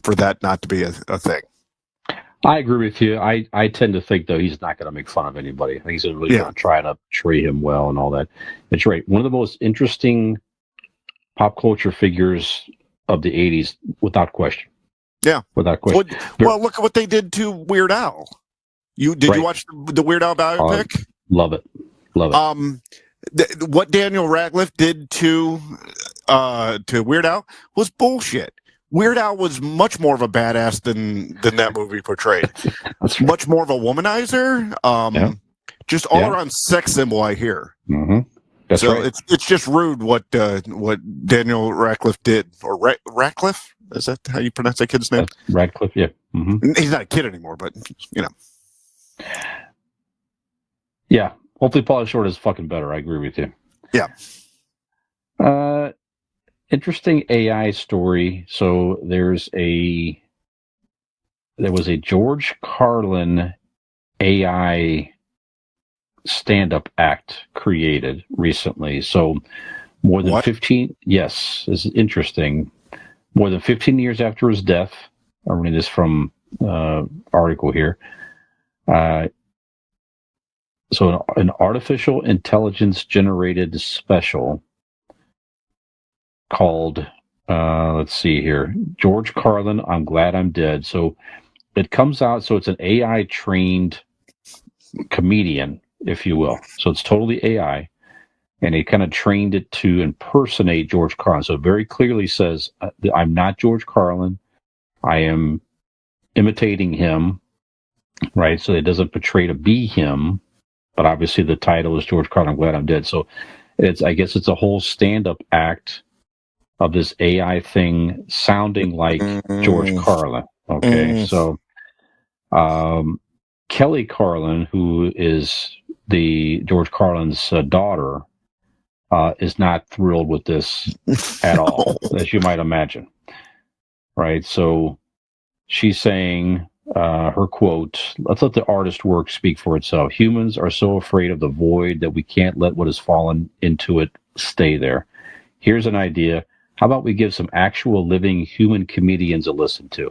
for that not to be a thing. I agree with you. I tend to think, though, he's not going to make fun of anybody. I think he's really going to try to portray him well and all that. That's right. One of the most interesting pop culture figures of the 80s, without question. Yeah. Without question. Well, look at what they did to Weird Al. You watch the Weird Al biopic? Love it. what Daniel Radcliffe did to Weird Al was bullshit. Weird Al was much more of a badass than that movie portrayed. That's Much more of a womanizer. Yeah. Just all Yeah. around sex symbol, I hear. Mm-hmm. That's So right. it's just rude what Daniel Radcliffe did, or Radcliffe. Is that how you pronounce that kid's name? That's Radcliffe, yeah. Mm-hmm. He's not a kid anymore, but you know. Yeah. Hopefully Paula Short is fucking better. I agree with you. Yeah. Interesting AI story. So there was a George Carlin AI stand-up act created recently. So more than What? 15, yes, this is interesting. More than 15 years after his death, I'm reading this from article here. So an artificial intelligence generated special called, let's see here, George Carlin, I'm Glad I'm Dead. So it comes out, so it's an AI trained comedian, if you will. So it's totally AI. And he kind of trained it to impersonate George Carlin. So it very clearly says, I'm not George Carlin. I am imitating him, right? So it doesn't portray to be him. But obviously the title is George Carlin, I'm Glad I'm Dead. So I guess it's a whole stand-up act of this AI thing sounding like George Carlin. Okay, so Kelly Carlin, who is the George Carlin's daughter, is not thrilled with this at all, as you might imagine. Right, so she's saying, her quote, let's let the artist work speak for itself. Humans are so afraid of the void that we can't let what has fallen into it stay there. Here's an idea. How about we give some actual living human comedians a listen to?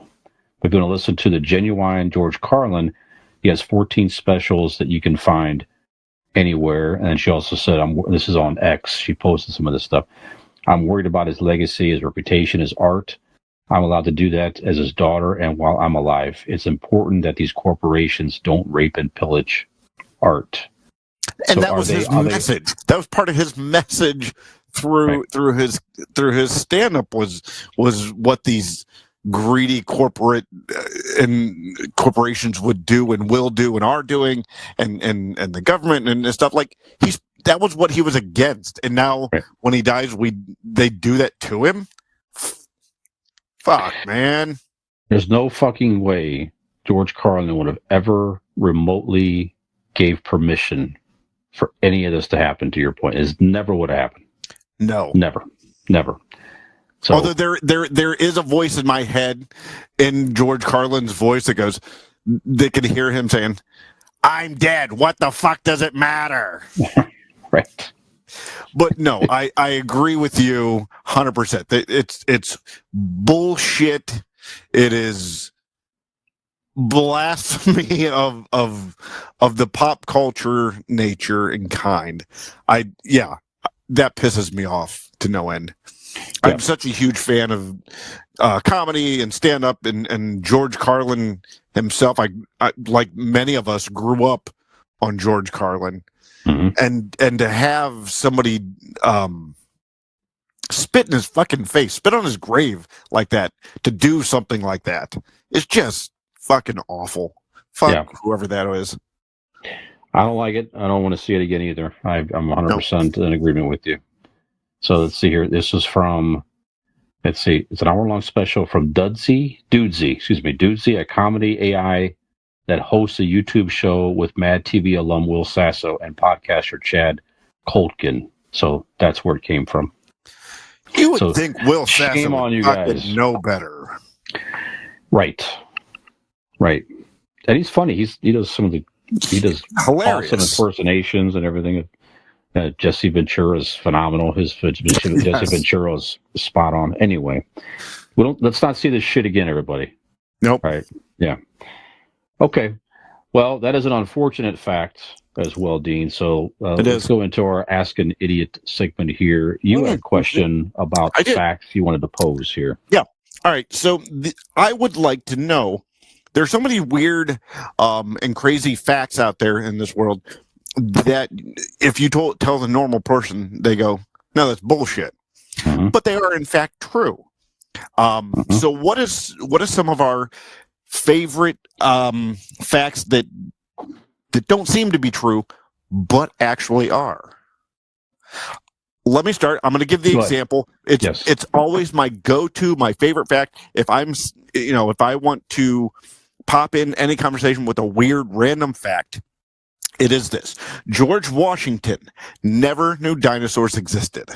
We're going to listen to the genuine George Carlin. He has 14 specials that you can find anywhere. And she also said, this is on X. She posted some of this stuff. I'm worried about his legacy, his reputation, his art. I'm allowed to do that as his daughter and while I'm alive. It's important that these corporations don't rape and pillage art. And So that was his message. That was part of his message through his stand-up was what these greedy corporate and corporations would do and will do and are doing, and the government and stuff. Like that was what he was against. And now when he dies, they do that to him. Fuck, man. There's no fucking way George Carlin would have ever remotely gave permission for any of this to happen, to your point. It never would have happened. No. Never. So, although there is a voice in my head, in George Carlin's voice, that goes, they can hear him saying, I'm dead. What the fuck does it matter? Right. But no, I agree with you 100%. It's bullshit. It is blasphemy of the pop culture nature and kind. That pisses me off to no end. Yeah. I'm such a huge fan of comedy and stand-up, and George Carlin himself. I like many of us grew up on George Carlin. Mm-hmm. And to have somebody spit in his fucking face, spit on his grave like that, to do something like that, it's just fucking awful. Fuck whoever that is. I don't like it. I don't want to see it again either. I'm 100% in agreement with you. So let's see here. This is from, let's see, it's an hour-long special from Dudesy, a comedy AI that hosts a YouTube show with Mad TV alum Will Sasso and podcaster Chad Coltkin. So that's where it came from. You would think Will Sasso shame on you guys. Know better. Right. And he's funny. He does hilarious awesome impersonations and everything. Jesse Ventura is phenomenal. Jesse Ventura is spot on. Anyway, let's not see this shit again, everybody. Nope. All right. Yeah. Okay. Well, that is an unfortunate fact as well, Dean. So let's go into our Ask an Idiot segment here. You had a question about facts you wanted to pose here. Yeah. All right. So I would like to know, there's so many weird and crazy facts out there in this world. that if you tell the normal person, they go, "No, that's bullshit," but they are in fact true. So what is some of our favorite facts that don't seem to be true, but actually are? Let me start. I'm going to give the example. It's always my go-to, my favorite fact. If I want to pop in any conversation with a weird random fact, it is this: George Washington never knew dinosaurs existed.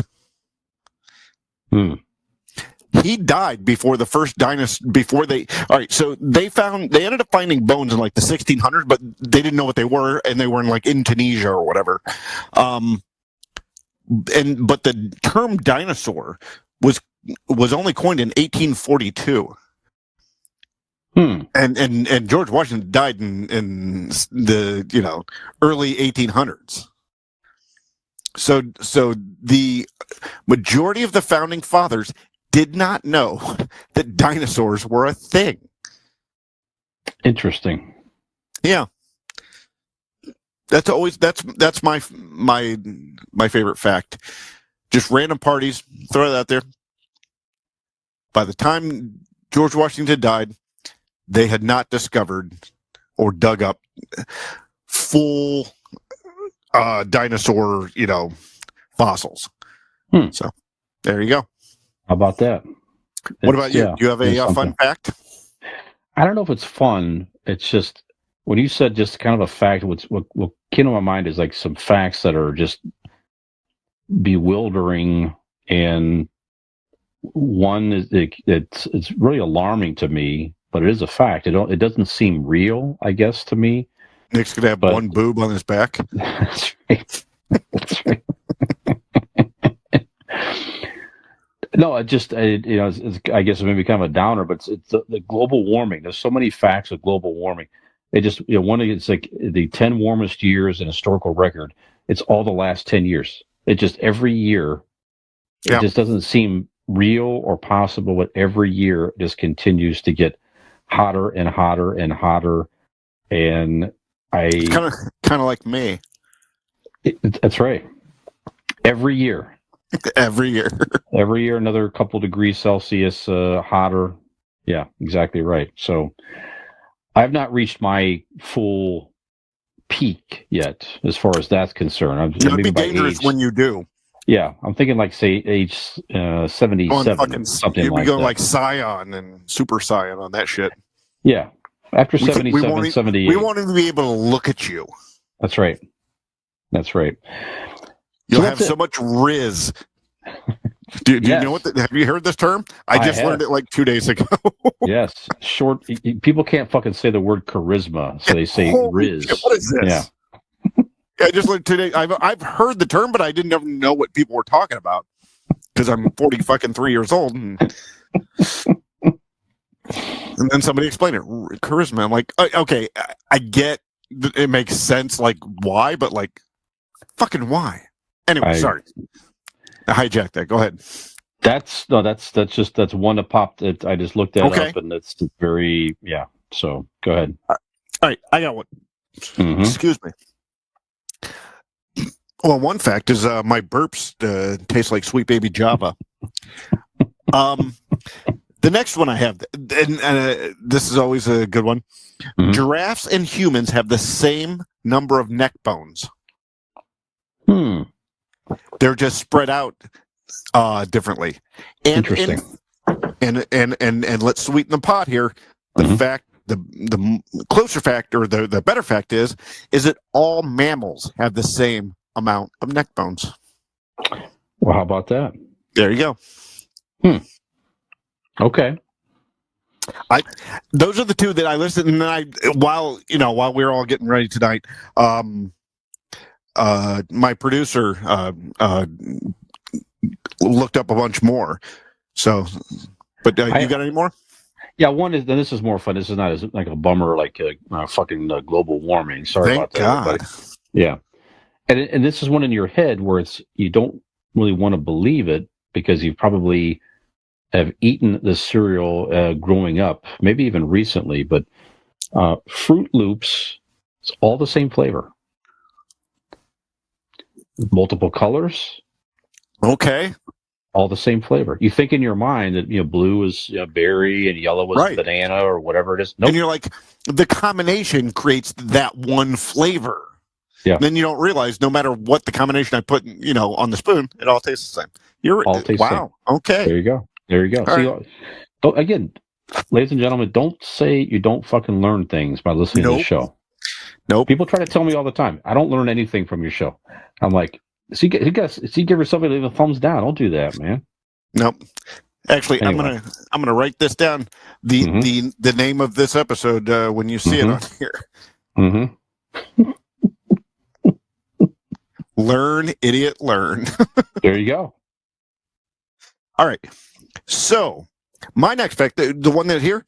He died before the first dinosaur. All right, so they ended up finding bones in like the 1600s, but they didn't know what they were, and they were in like Indonesia or whatever. But the term dinosaur was only coined in 1842. And George Washington died in the early 1800s. So the majority of the founding fathers did not know that dinosaurs were a thing. Interesting. Yeah. That's my favorite fact. Just random parties, throw it out there. By the time George Washington died, they had not discovered or dug up full dinosaur, fossils. So there you go. How about that? What about you? Do you have a fun fact? I don't know if it's fun. It's just when you said just kind of a fact. What came to my mind is like some facts that are just bewildering, and one is it's really alarming to me, but it is a fact. It doesn't seem real, I guess, to me. Nick's gonna have one boob on his back. That's right. That's right. No, I guess it may be kind of a downer, but it's the global warming. There's so many facts of global warming. It just, it's like the 10 warmest years in historical record. It's all the last 10 years. It just every year, it just doesn't seem real or possible, but every year it just continues to get hotter and hotter and hotter. And it's kind of like me. That's right. Every year. Every year, another couple degrees Celsius hotter. Yeah, exactly right. So I've not reached my full peak yet, as far as that's concerned. It would be dangerous when you do. Yeah, I'm thinking like say age 77, something you'd like be going that. like Scion and Super Scion on that shit. Yeah, after 77, 78. We won't even be able to look at you. That's right. That's right. You'll have so much Riz. Do you know what? Have you heard this term? I just learned it like 2 days ago. Yes, short. People can't fucking say the word charisma, so they say Riz. Shit, what is this? Yeah. I just learned today. I've heard the term, but I didn't ever know what people were talking about because I'm 43 years old. And then somebody explained it. Charisma. I'm like, okay, I get it makes sense. Like why, but like, fucking why? Anyway, sorry. I hijacked that. Go ahead. That's one that popped. I just looked that up, and it's very So go ahead. All right, I got one. Excuse me. Well, one fact is my burps taste like Sweet Baby Java. The next one I have, and this is always a good one. Giraffes and humans have the same number of neck bones. They're just spread out differently. And, interesting. And let's sweeten the pot here. The fact, the closer fact, or the better fact is that all mammals have the same amount of neck bones. Well, how about that? There you go. Okay. Those are the two that I listened, and while we were all getting ready tonight, my producer looked up a bunch more. So, but you got any more? Yeah, one is. Then this is more fun. This is not as like a bummer like fucking global warming. Sorry about that. God. Everybody. Yeah, and this is one in your head where you don't really want to believe it because you probably have eaten the cereal growing up, maybe even recently. But Fruit Loops, it's all the same flavor. multiple colors, Okay. all the same flavor. You think in your mind that blue is berry and yellow was Right. banana or whatever it is. Nope. And you're like, the combination creates that one flavor. Yeah. Then you don't realize no matter what the combination I put, on the spoon, it all tastes the same. All tastes the wow. Okay. There you go. All See, right. again, ladies and gentlemen, don't say you don't fucking learn things by listening to Nope. the show. Nope. People try to tell me all the time, I don't learn anything from your show. I'm like, see, give yourself a thumbs down. Don't do that, man. Nope. Actually, Anyway. I'm gonna write this down. The name of this episode when you see it on here. Mm-hmm. Learn, idiot, learn. There you go. All right. So my next fact, the one that here,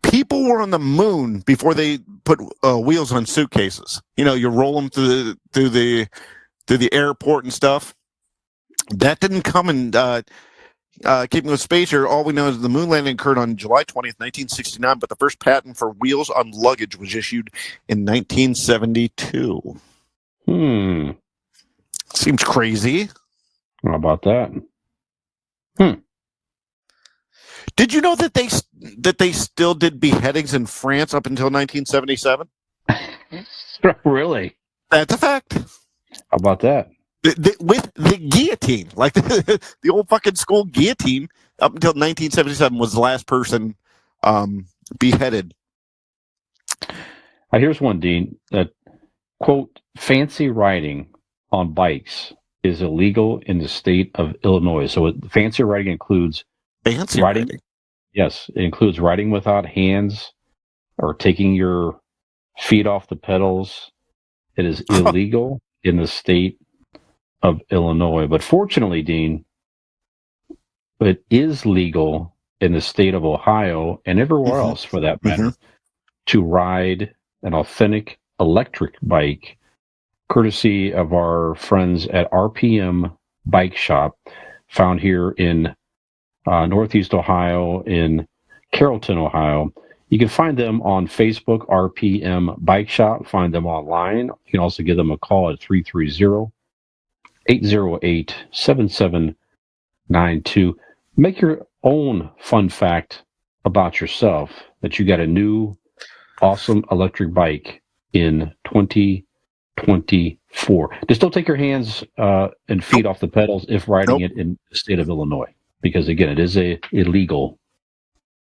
people were on the moon before they put wheels on suitcases. You roll them through the airport and stuff. That didn't come in keeping with space here. All we know is the moon landing occurred on July 20th, 1969, but the first patent for wheels on luggage was issued in 1972. Seems crazy. How about that? Did you know that they still did beheadings in France up until 1977? Really? That's a fact. How about that? With the guillotine, like the old fucking school guillotine, up until 1977 was the last person beheaded. Here's one, Dean. That quote: "Fancy riding on bikes is illegal in the state of Illinois." So, fancy riding includes Fancy riding. riding. Yes, it includes riding without hands or taking your feet off the pedals. It is illegal in the state of Illinois. But fortunately, Dean, it is legal in the state of Ohio and everywhere else, for that matter, to ride an authentic electric bike, courtesy of our friends at RPM Bike Shop, found here in Northeast Ohio, in Carrollton, Ohio. You can find them on Facebook, RPM Bike Shop. Find them online. You can also give them a call at 330-808-7792. Make your own fun fact about yourself that you got a new awesome electric bike in 2024. Just don't take your hands and feet off the pedals if riding it in the state of Illinois, because again, it is illegal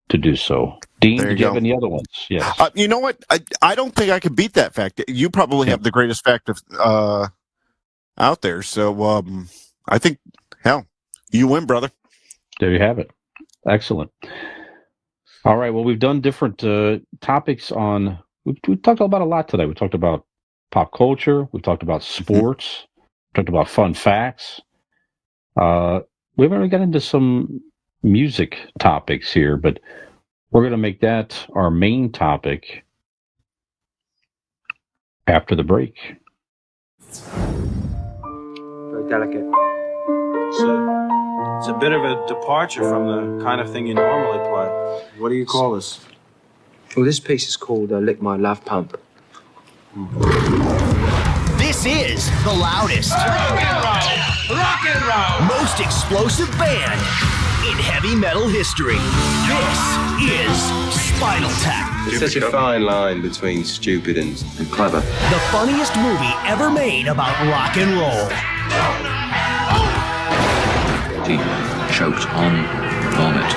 to do so. Dean, did you have any other ones? Yes. You know what? I don't think I could beat that fact. You probably have the greatest fact of out there. So I think, hell, you win, brother. There you have it. Excellent. All right. Well, we've done different topics on. We talked about a lot today. We talked about pop culture. We talked about sports. We talked about fun facts. We haven't really got into some music topics here, but we're going to make that our main topic after the break. Very delicate. It's a bit of a departure from the kind of thing you normally play. What do you call this? Well, this piece is called Lick My Love Pump. This is the loudest, rock and roll, most explosive band in heavy metal history. This is Spinal Tap. There's such a fine line between stupid and clever. The funniest movie ever made about rock and roll. He choked on vomit.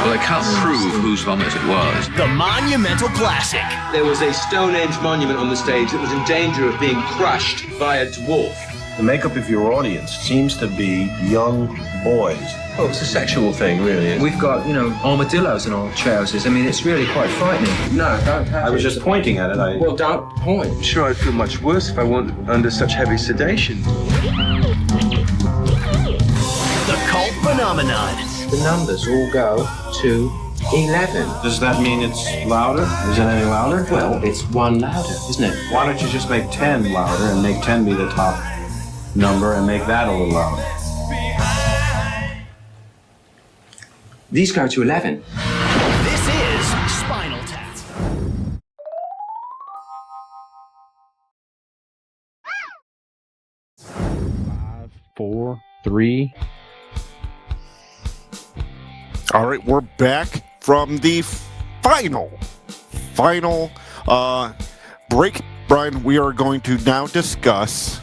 Well, they can't prove whose vomit it was. The monumental classic. There was a Stone Age monument on the stage that was in danger of being crushed by a dwarf. The makeup of your audience seems to be young boys. Oh, it's a sexual thing, really. We've got, armadillos in our trousers. I mean, it's really quite frightening. No, don't touch I was just pointing at it. Well, don't point. I'm sure I'd feel much worse if I weren't under such heavy sedation. The cult phenomenon. The numbers all go to 11. Does that mean it's louder? Is it any louder? Well, it's one louder, isn't it? Why don't you just make 10 louder and make 10 be the top number and make that a little louder? These go to 11. This is Spinal Tap. 4, 3. All right, we're back from the final break. Brian, we are going to now discuss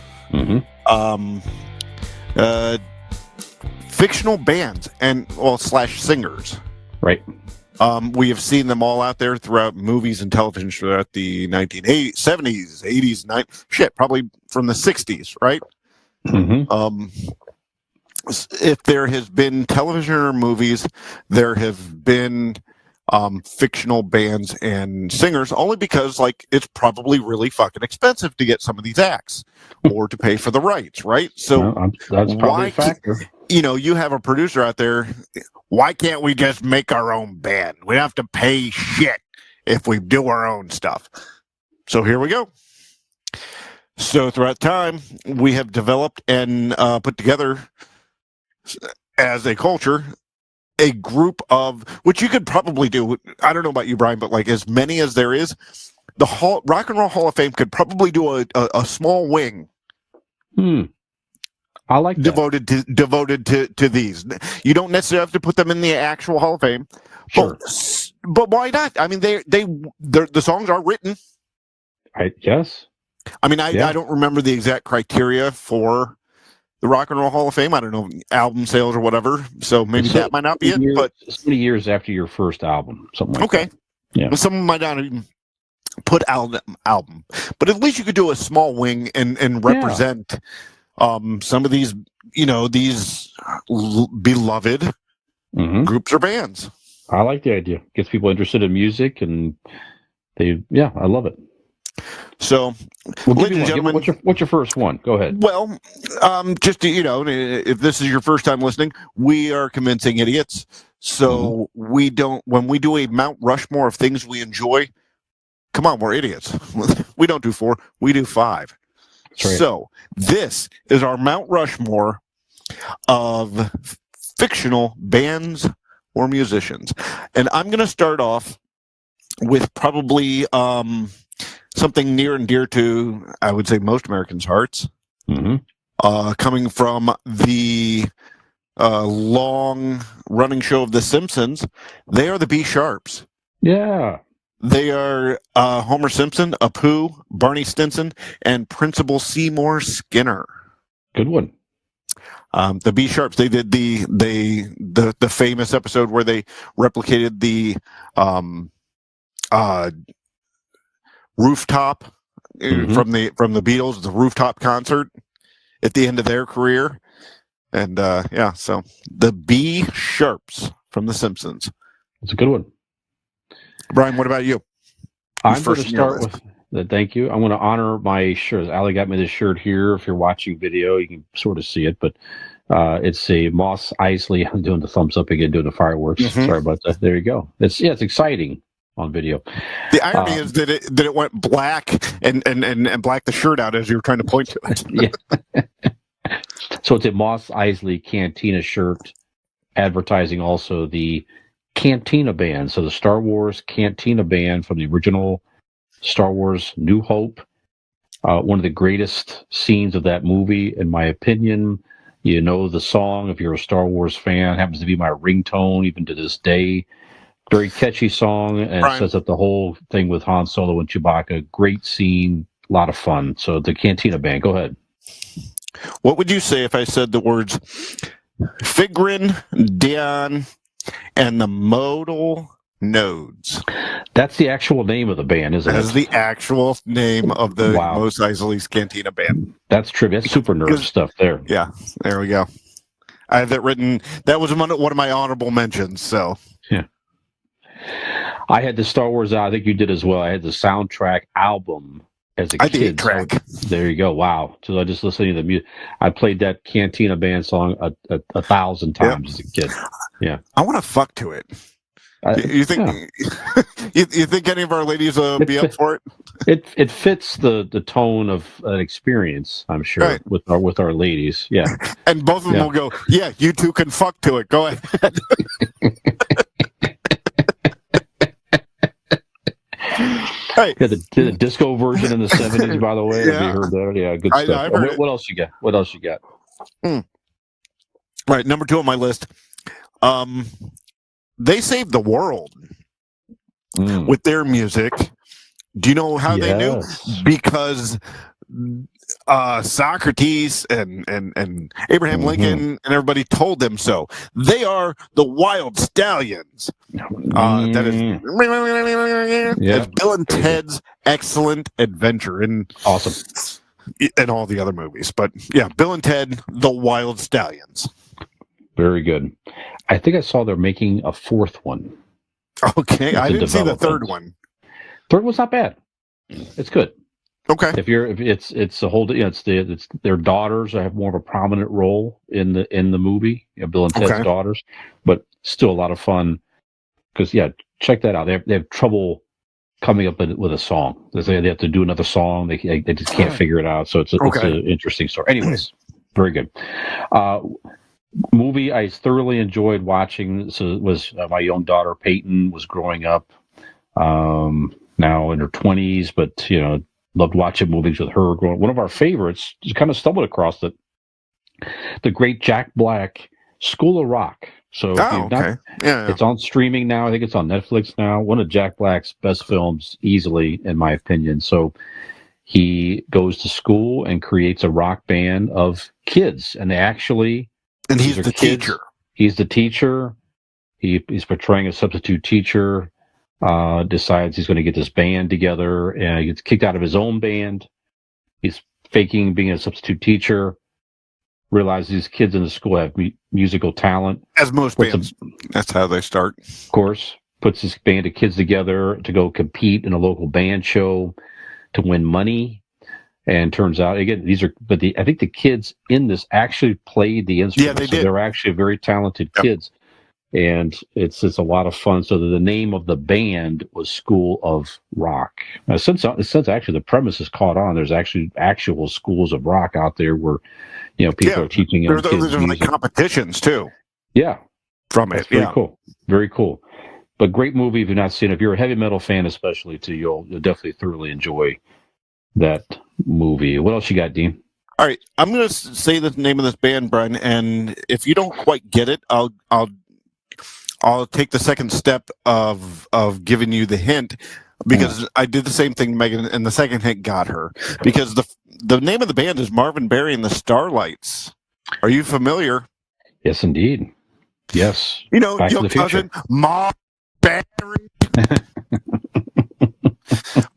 fictional bands and slash singers. Right. We have seen them all out there throughout movies and television throughout the 1980s, 70s, 80s, 90s, probably from the 60s, right? If there has been television or movies, there have been fictional bands and singers, only because it's probably really fucking expensive to get some of these acts or to pay for the rights, right? So that's probably a factor. You have a producer out there. Why can't we just make our own band? We don't have to pay shit if we do our own stuff. So here we go. So throughout time, we have developed and put together as a culture a group of, which you could probably do. I don't know about you, Brian, but as many as there is, the Rock and Roll Hall of Fame could probably do a small wing. I like that. devoted to these. You don't necessarily have to put them in the actual Hall of Fame. Sure. But why not? I mean, the songs are written. Yes. I mean, I don't remember the exact criteria for the Rock and Roll Hall of Fame. I don't know, album sales or whatever. So maybe that might not be it. But so many years after your first album, something like that. Yeah. Well, someone might not even put album, but at least you could do a small wing and represent some of these, these beloved groups or bands. I like the idea. Gets people interested in music, and I love it. So, ladies and gentlemen, what's your first one? Go ahead. Well, just to, if this is your first time listening, we are convincing idiots. So when we do a Mount Rushmore of things we enjoy, come on, we're idiots. We don't do 4, we do 5. Right. So this is our Mount Rushmore of fictional bands or musicians. And I'm going to start off with probably something near and dear to, I would say, most Americans' hearts. Coming from the long-running show of The Simpsons, they are the B Sharps. Yeah. They are Homer Simpson, Apu, Barney Stinson, and Principal Seymour Skinner. Good one. The B Sharps. They did the famous episode where they replicated the rooftop from the Beatles, the rooftop concert at the end of their career, and so the B Sharps from The Simpsons. That's a good one. Brian, what about you? I'm going to start with thank you. I'm going to honor my shirt. Allie got me this shirt here. If you're watching video, you can sort of see it, but it's a Moss Eisley. I'm doing the thumbs up again, doing the fireworks. Sorry about that. There you go. It's exciting on video. The irony is that it went black and blacked the shirt out as you were trying to point to it. Yeah. So it's a Moss Eisley Cantina shirt, advertising also the Cantina Band. So the Star Wars Cantina Band from the original Star Wars New Hope. One of the greatest scenes of that movie, in my opinion. The song, if you're a Star Wars fan, happens to be my ringtone even to this day. Very catchy song, and it sets up the whole thing with Han Solo and Chewbacca. Great scene, a lot of fun. So the Cantina Band, go ahead. What would you say if I said the words Figrin, Dion, and the Modal Nodes? That's the actual name of the band, isn't it? That's the actual name of the Mos Eisley's Cantina Band. That's trivia. That's super nerd stuff there. Yeah, there we go. I have that written. That was one of my honorable mentions. So yeah. I had the Star Wars. I think you did as well. I had the soundtrack album as a kid. I did track. So there you go. Wow. So I just listening to the music. I played that Cantina Band song a 1,000 times as a kid. Yeah. I want to fuck to it. You think? Yeah. you think any of our ladies will be up for it? It fits the tone of an experience, I'm sure, with our ladies. Yeah. And both of them will go, yeah, you two can fuck to it. Go ahead. Hey. Yeah, the disco version in the 70s, by the way. Yeah. Have you heard that? Yeah, good stuff. What else you got? Right, number 2 on my list. They saved the world with their music. Do you know how they knew? Because Socrates and Abraham Lincoln and everybody told them so. They are the Wild Stallions. That is Bill and Ted's Excellent Adventure, and awesome, and all the other movies. But yeah, Bill and Ted, the Wild Stallions. Very good. I think I saw they're making a 4th one. Okay, I didn't see the 3rd one. 3rd one's not bad. It's good. Okay. If it's a whole, it's their daughters have more of a prominent role in the movie. Bill and Ted's daughters, but still a lot of fun. Because check that out. They have trouble coming up with a song. They have to do another song. They just can't figure it out. So it's an interesting story. Anyways, very good. Movie I thoroughly enjoyed watching. So it was my young daughter Peyton was growing up, now in her 20s, but loved watching movies with her. One of our favorites, just kind of stumbled across it, the great Jack Black, School of Rock. So it's on streaming now. I think it's on Netflix now. One of Jack Black's best films, easily, in my opinion. So he goes to school and creates a rock band of kids, and he's the teacher. He's the teacher. He's portraying a substitute teacher. Decides he's going to get this band together, and he gets kicked out of his own band. He's faking being a substitute teacher. Realizes these kids in the school have musical talent. As most bands, that's how they start. Of course, puts this band of kids together to go compete in a local band show to win money. And turns out, again, I think the kids in this actually played the instrument. Yeah, they did. They're actually very talented kids. And it's a lot of fun. So the name of the band was School of Rock. Now, since actually the premise is caught on, there's actually actual schools of rock out there where people are teaching young kids music. Like competitions too. Yeah, from it. Very cool. Very cool. But great movie if you've not seen it. If you're a heavy metal fan, especially too, you'll definitely thoroughly enjoy that movie. What else you got, Dean? All right, I'm going to say the name of this band, Brian, and if you don't quite get it, I'll take the second step of giving you the hint, because I did the same thing, Megan, and the second hint got her, because the name of the band is Marvin Berry and the Starlights. Are you familiar? Yes, indeed. Yes. Back your cousin Marvin Berry.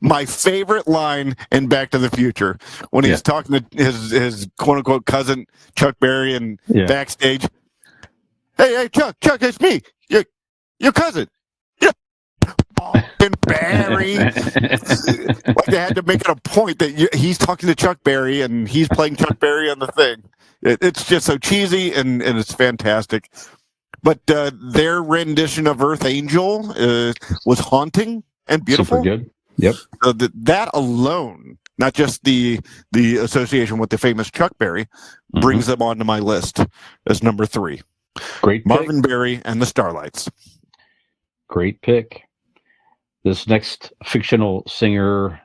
My favorite line in Back to the Future, when he's talking to his quote unquote cousin Chuck Berry and backstage. Hey, Chuck, it's me, your cousin. Marvin Berry. Like they had to make it a point that he's talking to Chuck Berry and he's playing Chuck Berry on the thing. It's just so cheesy and it's fantastic. But their rendition of Earth Angel was haunting and beautiful. Super good. Yep. That alone, not just the association with the famous Chuck Berry, brings them onto my list as number 3. Great pick. Marvin Berry and the Starlights. Great pick. This next fictional singer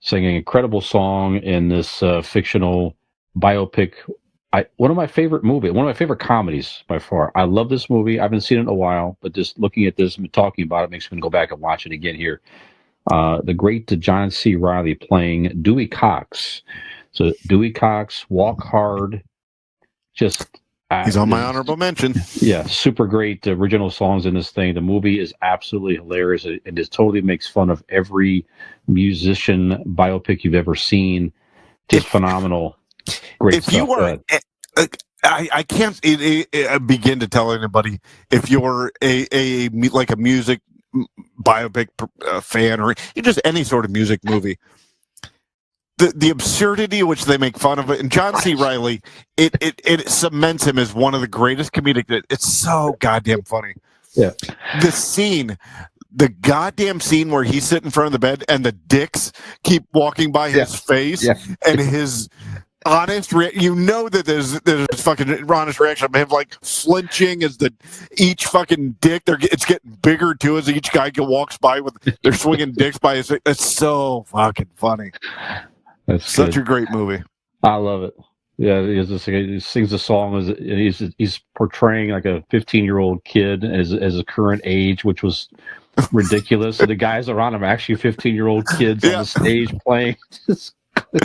singing an incredible song in this fictional biopic. One of my favorite comedies by far. I love this movie. I haven't seen it in a while, but just looking at this and talking about it makes me go back and watch it again here. The great John C. Reilly playing Dewey Cox. So Dewey Cox, Walk Hard, just... He's on my honorable mention. Yeah, super great original songs in this thing. The movie is absolutely hilarious. It just totally makes fun of every musician biopic you've ever seen. Just phenomenal. Great stuff. If you were... I can't begin to tell anybody, if you're a music biopic fan or just any sort of music movie, the absurdity which they make fun of it, and John C. Reilly, it cements him as one of the greatest comedic. It's so goddamn funny. Yeah, the goddamn scene where he's sitting in front of the bed and the dicks keep walking by his face, and his honest that there's fucking honest reaction of him like flinching as each fucking dick it's getting bigger too as each guy walks by with they're swinging dicks by his. It's so fucking funny. That's such a great movie. I love it. Yeah, he sings a song as he's portraying like a 15-year-old kid as a current age, which was ridiculous. And the guys around him are actually 15-year-old kids on Yeah. the stage playing. It's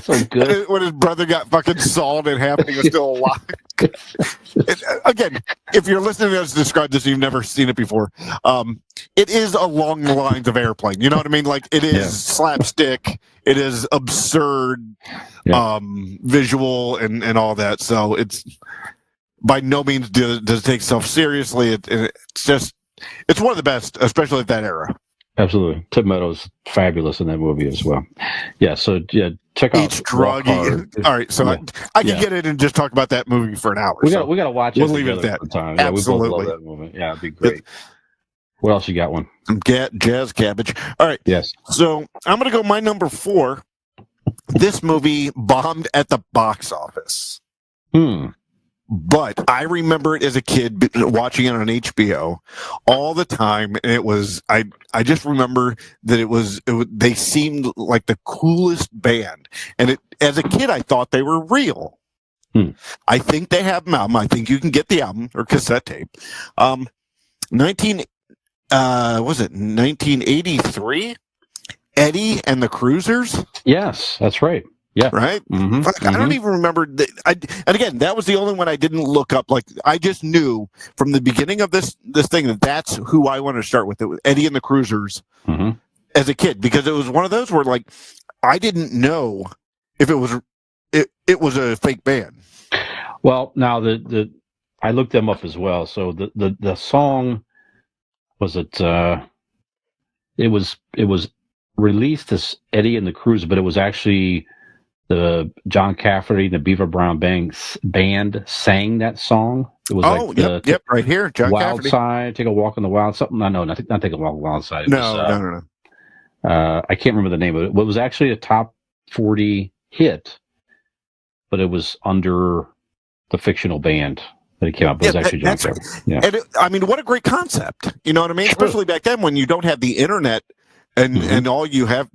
so good. When his brother got fucking sawed in half and he was still alive. Again, if you're listening to us describe this and you've never seen it before, it is along the lines of Airplane. You know what I mean? Like, it is slapstick. It is absurd visual and all that. So it's by no means does it take itself seriously. It's one of the best, especially at that era. Absolutely. Tim Meadows fabulous in that movie as well. Yeah, so check out Each drug. All right, so I can get it and just talk about that movie for an hour. We got to watch it. We'll leave it at that. Time. Yeah, absolutely. We both love that movie. Yeah, it'd be great. What else you got? One jazz cabbage. All right. Yes. So I'm going to go my number 4. This movie bombed at the box office. But I remember it as a kid watching it on HBO all the time. And it was, I just remember that they seemed like the coolest band. And as a kid, I thought they were real. I think they have an album. I think you can get the album or cassette tape. 1983? Eddie and the Cruisers? Yes, that's right. Yeah. Right? Mm-hmm. I don't even remember. And again, that was the only one I didn't look up. Like, I just knew from the beginning of this thing that's who I wanted to start with. It was Eddie and the Cruisers as a kid, because it was one of those where, like, I didn't know if it was a fake band. Well, now I looked them up as well. So the song was it was released as Eddie and the Cruisers, but it was actually the John Cafferty and the Beaver Brown Band sang that song. It was yep, right here, John Wild Cafferty. Side, Take a Walk on the Wild something. No, not Take a Walk on the Wild Side. No. I can't remember the name of it. It was actually a top 40 hit, but it was under the fictional band that it came out. But it was actually John Cafferty. Yeah. And I mean, what a great concept. You know what I mean? Sure. Especially back then when you don't have the internet and all you have,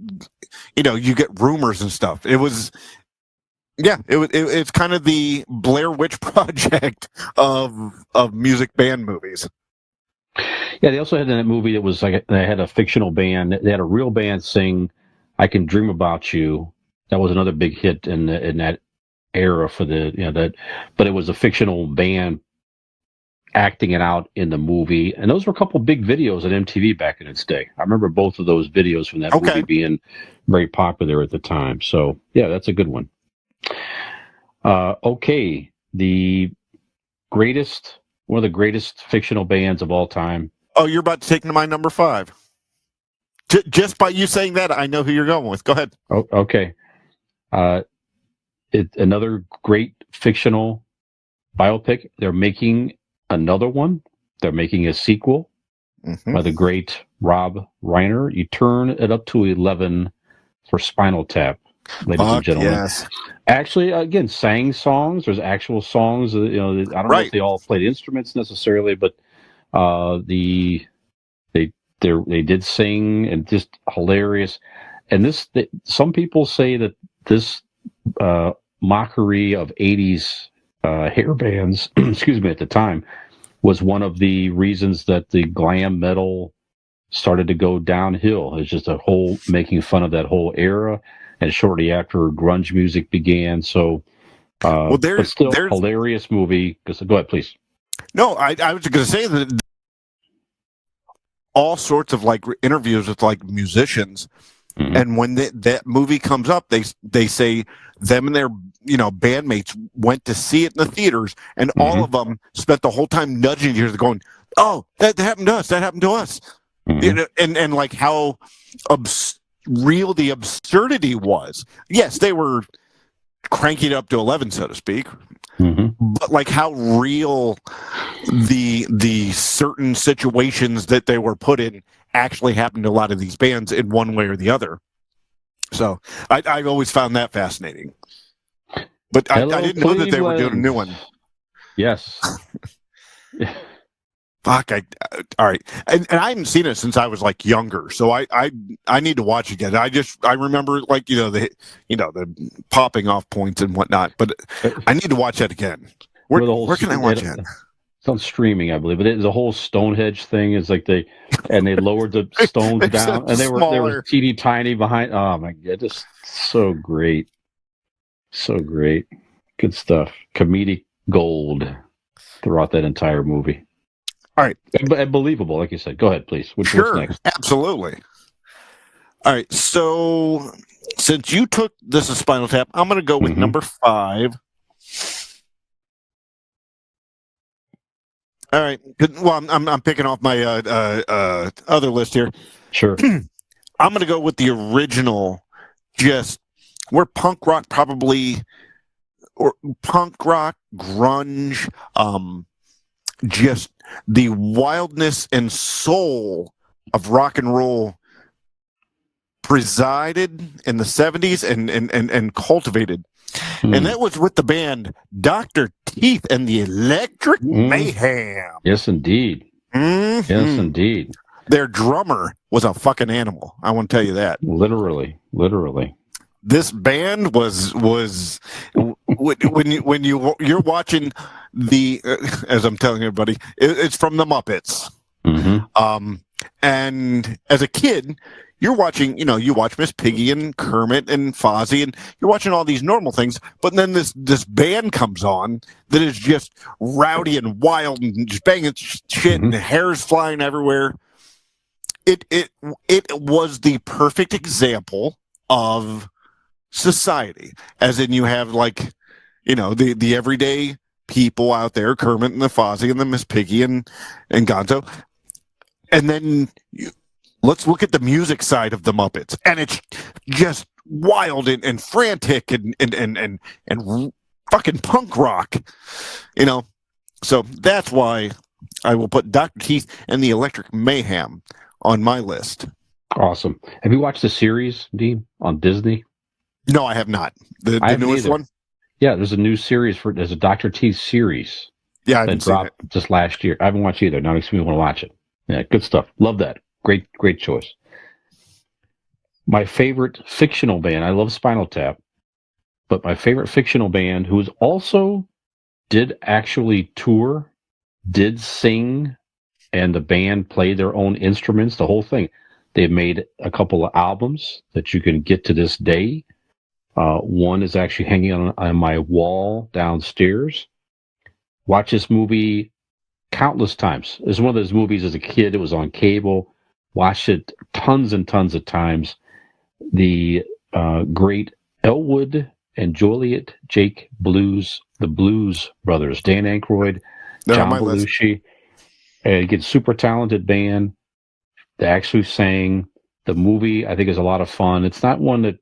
you get rumors and stuff. It was, it's kind of the Blair Witch Project of music band movies. Yeah, they also had in that movie that was like they had a fictional band. They had a real band sing "I Can Dream About You." That was another big hit in that era for but it was a fictional band acting it out in the movie. And those were a couple big videos on MTV back in its day. I remember both of those videos from that movie being very popular at the time. So yeah, that's a good one. Okay. One of the greatest fictional bands of all time. Oh, you're about to take my number 5. Just by you saying that, I know who you're going with. Go ahead. Oh, okay. Another great fictional biopic. They're making another one. They're making a sequel by the great Rob Reiner. You turn it up to 11 for Spinal Tap, ladies and gentlemen. Yes. Actually, again, sang songs. There's actual songs. I don't know if they all played instruments necessarily, but they did sing, and just hilarious. And some people say that this mockery of 80s hair bands, excuse me, at the time, was one of the reasons that the glam metal started to go downhill. It's just a whole making fun of that whole era, and shortly after grunge music began. So, but still, hilarious movie. Go ahead, please. No, I was going to say that all sorts of like interviews with like musicians, and when that movie comes up, they say them and their bandmates went to see it in the theaters, and all of them spent the whole time nudging each other, going, "Oh, that happened to us. That happened to us." And like how real the absurdity was. Yes, they were cranking it up to 11, so to speak. But like how real the certain situations that they were put in actually happened to a lot of these bands in one way or the other. So I've always found that fascinating. But I didn't know that they were doing a new one. Yes. Fuck! All right, and I haven't seen it since I was like younger, so I need to watch it again. I remember like the popping off points and whatnot, but I need to watch that again. Where can I watch it? It's on streaming, I believe. But it's a whole Stonehenge thing. Is like they lowered the stones down, and they were teeny tiny behind. Oh my god, just so great, so great, good stuff. Comedic gold throughout that entire movie. All right, and believable, like you said. Go ahead, please. What's next? Absolutely. All right, so since you took this as Spinal Tap, I'm going to go with number 5. All right. Well, I'm picking off my other list here. Sure. I'm going to go with the original. Just where punk rock probably, or punk rock, grunge, just the wildness and soul of rock and roll presided in the 70s and cultivated. And that was with the band Dr. Teeth and the Electric Mayhem. Yes, indeed. Mm-hmm. Yes, indeed. Their drummer was a fucking animal. I want to tell you that. Literally. This band was when you're watching the as I'm telling everybody, it's from the Muppets. And as a kid, you're watching, you watch Miss Piggy and Kermit and Fozzie, and you're watching all these normal things. But then this band comes on that is just rowdy and wild and just banging shit and hair's flying everywhere. It was the perfect example of society, as in you have like, the everyday people out there, Kermit and the Fozzie and the Miss Piggy and Gonzo, and then let's look at the music side of the Muppets, and it's just wild and frantic and fucking punk rock, So that's why I will put Dr. Teeth and the Electric Mayhem on my list. Awesome. Have you watched the series, Dean, on Disney? No, I have not. The newest one? Yeah, there's a new series there's a Dr. Teeth series. Yeah, I haven't seen it. Just last year. I haven't watched either. Now it makes me want to watch it. Yeah, good stuff. Love that. Great choice. My favorite fictional band, I love Spinal Tap, but my favorite fictional band, who also did actually tour, did sing, and the band played their own instruments, the whole thing. They've made a couple of albums that you can get to this day. One is actually hanging on my wall downstairs. Watch this movie countless times. It's one of those movies as a kid. It was on cable. Watched it tons and tons of times. The great Elwood and Joliet Jake Blues, the Blues Brothers, Dan Aykroyd, John Belushi. Again, super talented band. They actually sang. The movie, I think, is a lot of fun. It's not one that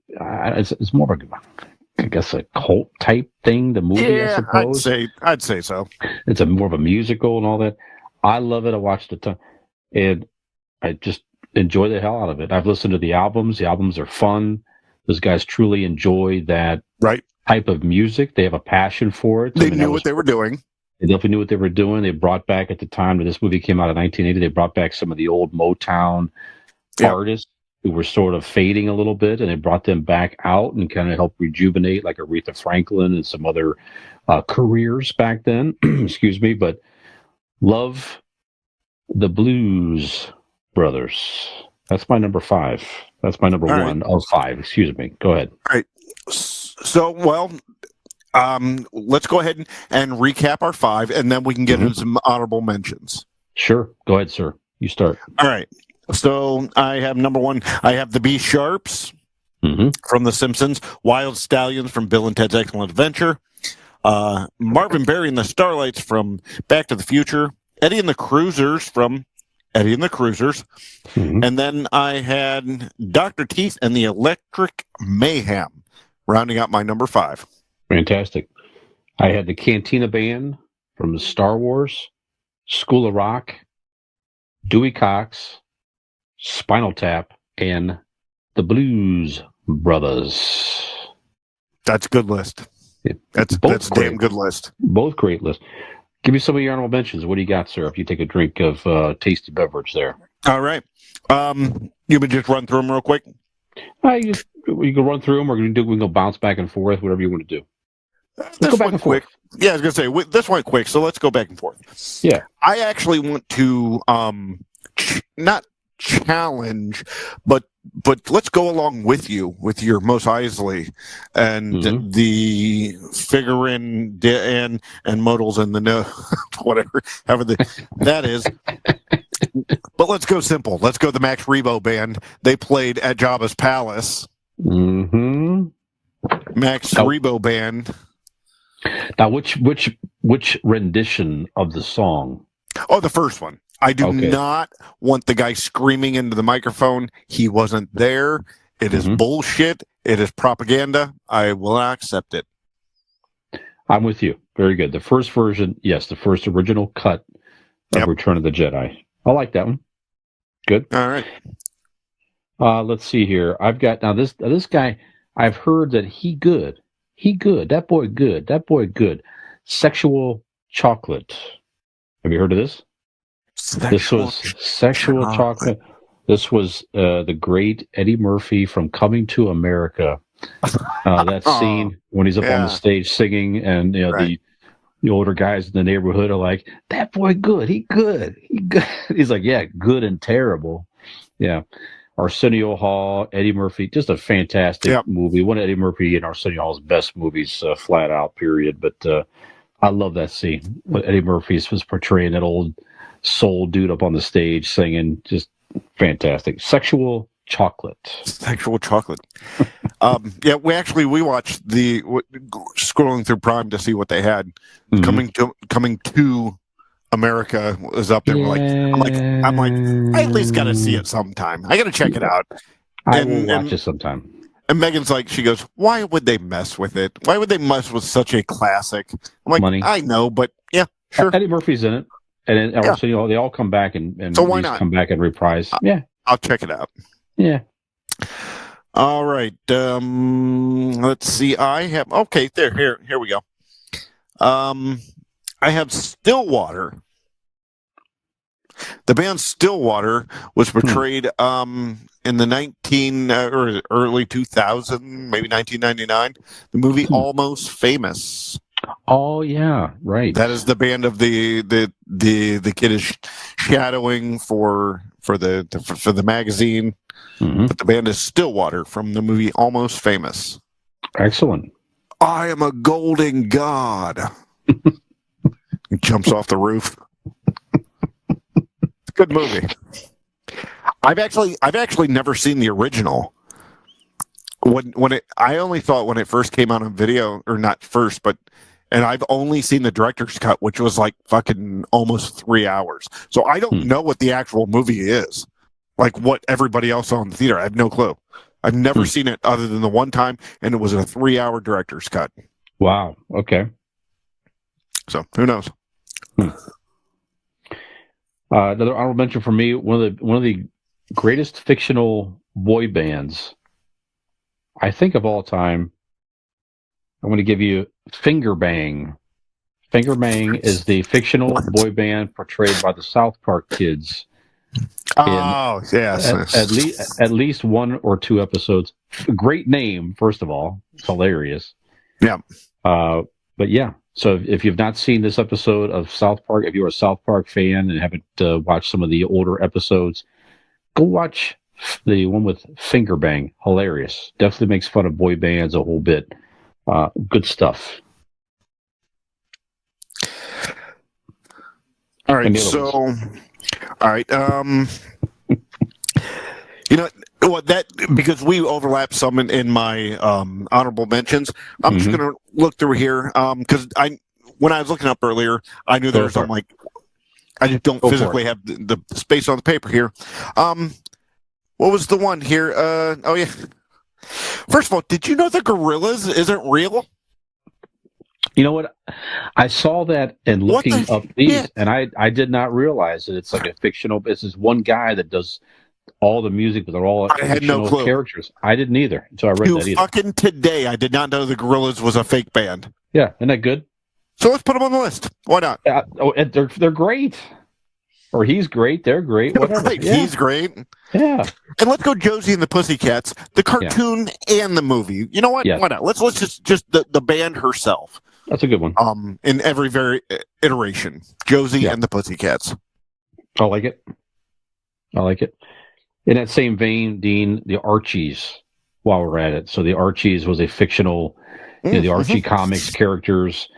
it's more of a cult type thing. The movie, I suppose. I'd say so. It's more of a musical and all that. I love it. I watched it, and I just enjoy the hell out of it. I've listened to the albums. The albums are fun. Those guys truly enjoy that type of music. They have a passion for it. They knew what they were doing. They definitely knew what they were doing. They brought back, at the time that this movie came out in 1980, they brought back some of the old Motown artists who were sort of fading a little bit, and they brought them back out and kind of helped rejuvenate, like Aretha Franklin and some other careers back then. Excuse me, but love the Blues Brothers. That's my number 5. That's my number 1 of 5. Excuse me. Go ahead. All right. So, let's go ahead and recap our 5, and then we can get into some honorable mentions. Sure. Go ahead, sir. You start. All right. So I have number 1. I have the B Sharps from The Simpsons, Wild Stallions from Bill and Ted's Excellent Adventure, Marvin Berry and the Starlights from Back to the Future, Eddie and the Cruisers from Eddie and the Cruisers, and then I had Dr. Teeth and the Electric Mayhem, rounding out my number 5. Fantastic. I had the Cantina Band from Star Wars, School of Rock, Dewey Cox, Spinal Tap, and the Blues Brothers. That's a good list. That's a damn good list. Both great lists. Give me some of your honorable mentions. What do you got, sir? If you take a drink of tasty beverage there. All right. You would just run through them real quick? You can run through them, or we can go bounce back and forth, whatever you want to do. This one quick. Yeah, I was going to say, this one quick, so let's go back and forth. Yeah. I actually want to not challenge, but let's go along with you with your Mos Eisley and the figure-in and modals and the no whatever that is. But let's go simple. Let's go the Max Rebo band. They played at Jabba's Palace. Mm-hmm. Max Rebo band. Now, which rendition of the song? Oh, the first one. I do not want the guy screaming into the microphone. He wasn't there. It is bullshit. It is propaganda. I will not accept it. I'm with you. Very good. The first version, yes, the first original cut of Return of the Jedi. I like that one. Good. All right. Let's see here. I've got now this guy. I've heard that he good. That boy good. That boy good. Sexual Chocolate. Have you heard of this? This was Sexual Chocolate. This was the great Eddie Murphy from Coming to America. That scene when he's up on the stage singing, and the older guys in the neighborhood are like, "That boy good. He good. He good." He's like, "Yeah, good and terrible." Yeah. Arsenio Hall, Eddie Murphy, just a fantastic movie. One of Eddie Murphy and Arsenio Hall's best movies, flat out, period. But I love that scene. What Eddie Murphy was portraying that old soul dude up on the stage singing, just fantastic. Sexual Chocolate. Sexual Chocolate. We watched scrolling through Prime to see what they had. Coming to America was up there. I'm like, I at least got to see it sometime. I got to check it out. I will watch it sometime. And Megan's like, she goes, why would they mess with it? Why would they mess with such a classic? I'm like, Money. I know, but yeah, sure. Eddie Murphy's in it. And Arsenio, they all come back and so why not come back and reprise? I'll check it out. Yeah. All right. Let's see. I have here we go. I have Stillwater. The band Stillwater was portrayed in the early 2000, maybe 1999. The movie Almost Famous. Oh yeah, right. That is the band of the kid is shadowing for the magazine. But the band is Stillwater from the movie Almost Famous. Excellent. I am a golden god. He jumps off the roof. It's a good movie. I've actually never seen the original. I only thought when it first came out on video, or not first, and I've only seen the director's cut, which was like fucking almost 3 hours. So I don't know what the actual movie is. Like what everybody else saw in the theater. I have no clue. I've never seen it other than the one time, and it was a 3-hour director's cut. Wow. Okay. So who knows? Another honorable mention for me, one of the greatest fictional boy bands, I think, of all time. I'm going to give you Finger Bang. Finger Bang is the fictional boy band portrayed by the South Park kids. Oh, yes. At least one or two episodes. Great name, first of all. It's hilarious. Yeah. But yeah. So if you've not seen this episode of South Park, if you're a South Park fan and haven't watched some of the older episodes, go watch the one with Finger Bang. Hilarious. Definitely makes fun of boy bands a whole bit. Good stuff. All right. Because we overlap some in my honorable mentions, I'm just going to look through here because when I was looking up earlier, I knew there was some I just don't physically have the space on the paper here. What was the one here? Oh yeah. First of all, did you know the gorillas isn't real? You know what? I saw that and looking up these, and I did not realize that it's like a fictional. It's this one guy that does all the music, but they're all fictional characters. I didn't either until I read that either. Fucking today, I did not know the Gorillaz was a fake band. Yeah, isn't that good? So let's put them on the list. Why not? And they're great. Or he's great. They're great. Whatever. Right. Yeah. He's great. Yeah. And let's go Josie and the Pussycats, the cartoon and the movie. You know what? Yes. Why not? Let's just the band herself. That's a good one. In every iteration, Josie and the Pussycats. I like it. In that same vein, Dean, the Archies. While we're at it, so the Archies was a fictional, the Archie comics characters.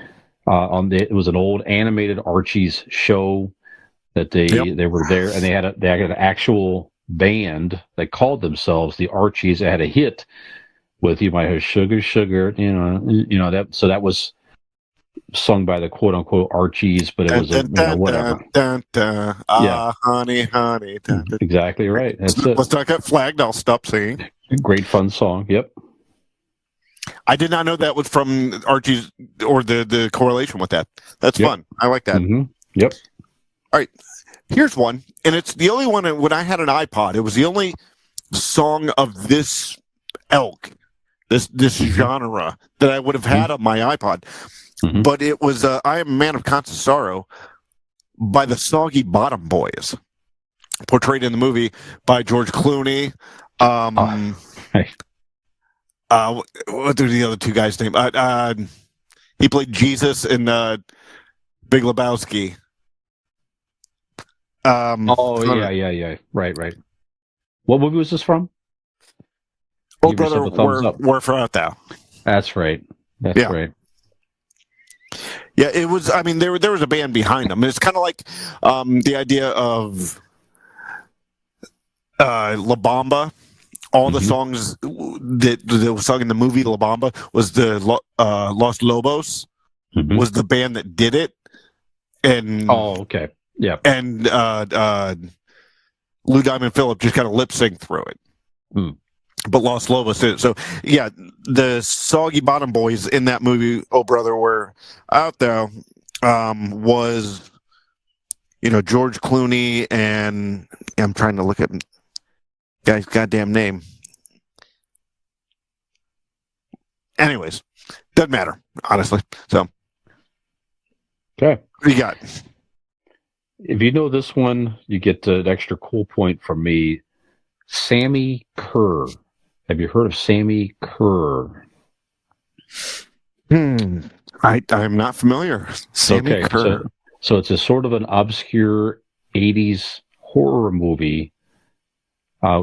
It was an old animated Archies show that they were there, and they had an actual band that called themselves the Archies. It had a hit with "You Might Have Sugar, Sugar," that. So that was sung by the quote unquote Archies, but it was whatever. Honey, honey. Exactly right. That's it. Let's not get flagged. I'll stop singing. Great fun song. Yep. I did not know that was from Archie's or the correlation with that. That's fun. I like that. Mm-hmm. Yep. All right. Here's one, and it's the only one when I had an iPod. It was the only song of this ilk, this genre that I would have had on my iPod. Mm-hmm. But it was "I Am a Man of Constant Sorrow" by the Soggy Bottom Boys, portrayed in the movie by George Clooney. What are the other two guys' name? He played Jesus in Big Lebowski. Yeah. Right. What movie was this from? Old Brother, Wherefore Art Thou? That's right. That's right. Yeah, it was. I mean, there was a band behind them. It's kind of like the idea of La Bamba. All the songs that were sung in the movie La Bamba was the Los Lobos was the band that did it. And okay. Yeah. And Lou Diamond Phillip just kind of lip sync through it. But Los Lobos did it. So yeah, the Soggy Bottom Boys in that movie, Oh Brother, Where Out There, was George Clooney, and I'm trying to look at guy's goddamn name. Anyways, doesn't matter, honestly. So okay. What do you got? If you know this one, you get an extra cool point from me. Sammy Kerr. Have you heard of Sammy Kerr? I'm not familiar. Sammy Kerr. So it's a sort of an obscure 80s horror movie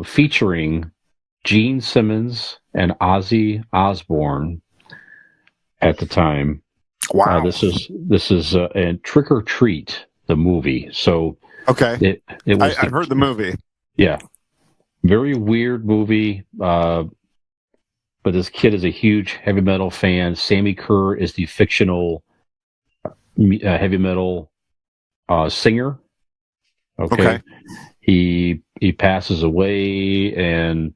featuring Gene Simmons and Ozzy Osbourne at the time. Wow. This is a Trick or Treat, the movie. So okay, I've heard the movie. Yeah, very weird movie. But this kid is a huge heavy metal fan. Sammy Kerr is the fictional heavy metal singer. Okay. He passes away, and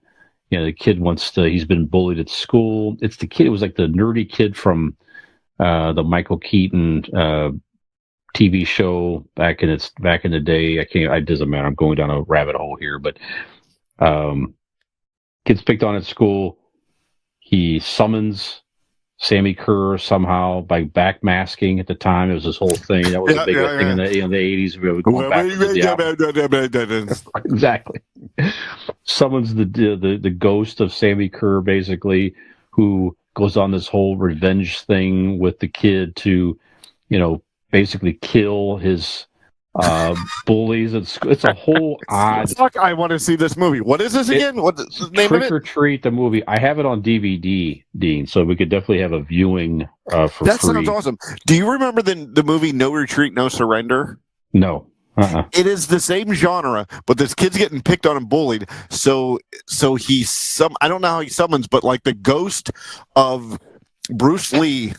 the kid he's been bullied at school. It's the kid. It was like the nerdy kid from the Michael Keaton TV show back in the day. It doesn't matter. I'm going down a rabbit hole here, but kid's picked on at school. He summons Sammy Kerr somehow by backmasking. At the time, it was this whole thing that was a big thing in the 80s. We were going back to exactly. Summons the ghost of Sammy Kerr, basically, who goes on this whole revenge thing with the kid to, basically kill his bullies. It's a whole odd. Fuck! I want to see this movie. What is this again? What's the name of it? Trick or Treat, the movie. I have it on DVD, Dean, so we could definitely have a viewing for free. That sounds awesome. Do you remember the movie No Retreat, No Surrender? No. It is the same genre, but this kid's getting picked on and bullied. So I don't know how he summons, but like the ghost of Bruce Lee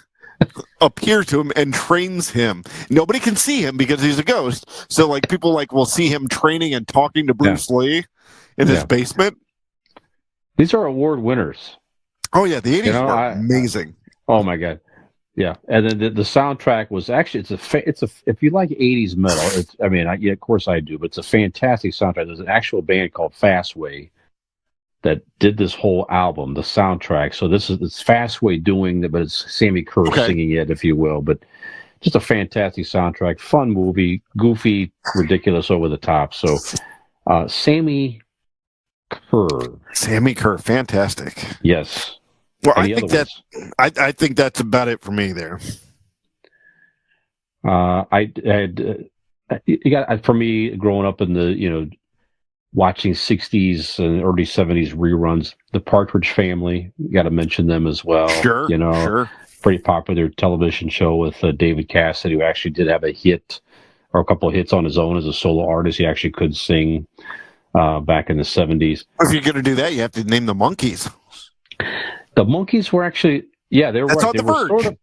appears to him and trains him. Nobody can see him because he's a ghost. So like people will see him training and talking to Bruce Lee in his basement. These are award winners. Oh yeah, the 80s were amazing. Oh my god. Yeah, and then the soundtrack was actually it's a if you like 80s metal, of course I do, but it's a fantastic soundtrack. There's an actual band called Fastway that did this whole album, the soundtrack. So it's Fastway doing it, but it's Sammy Kerr singing it, if you will. But just a fantastic soundtrack, fun movie, goofy, ridiculous, over the top. So, Sammy Kerr. Sammy Kerr, fantastic. Yes. Well, Any I think that's about it for me there. I had you got for me growing up in the watching 60s and early 70s reruns, the Partridge Family. You got to mention them as well. Sure, sure. Pretty popular television show with David Cassidy, who actually did have a hit or a couple of hits on his own as a solo artist. He actually could sing back in the 70s. If you're going to do that, you have to name the Monkees. The Monkees were actually, yeah, they were. That's right. on They the were verge. sort of,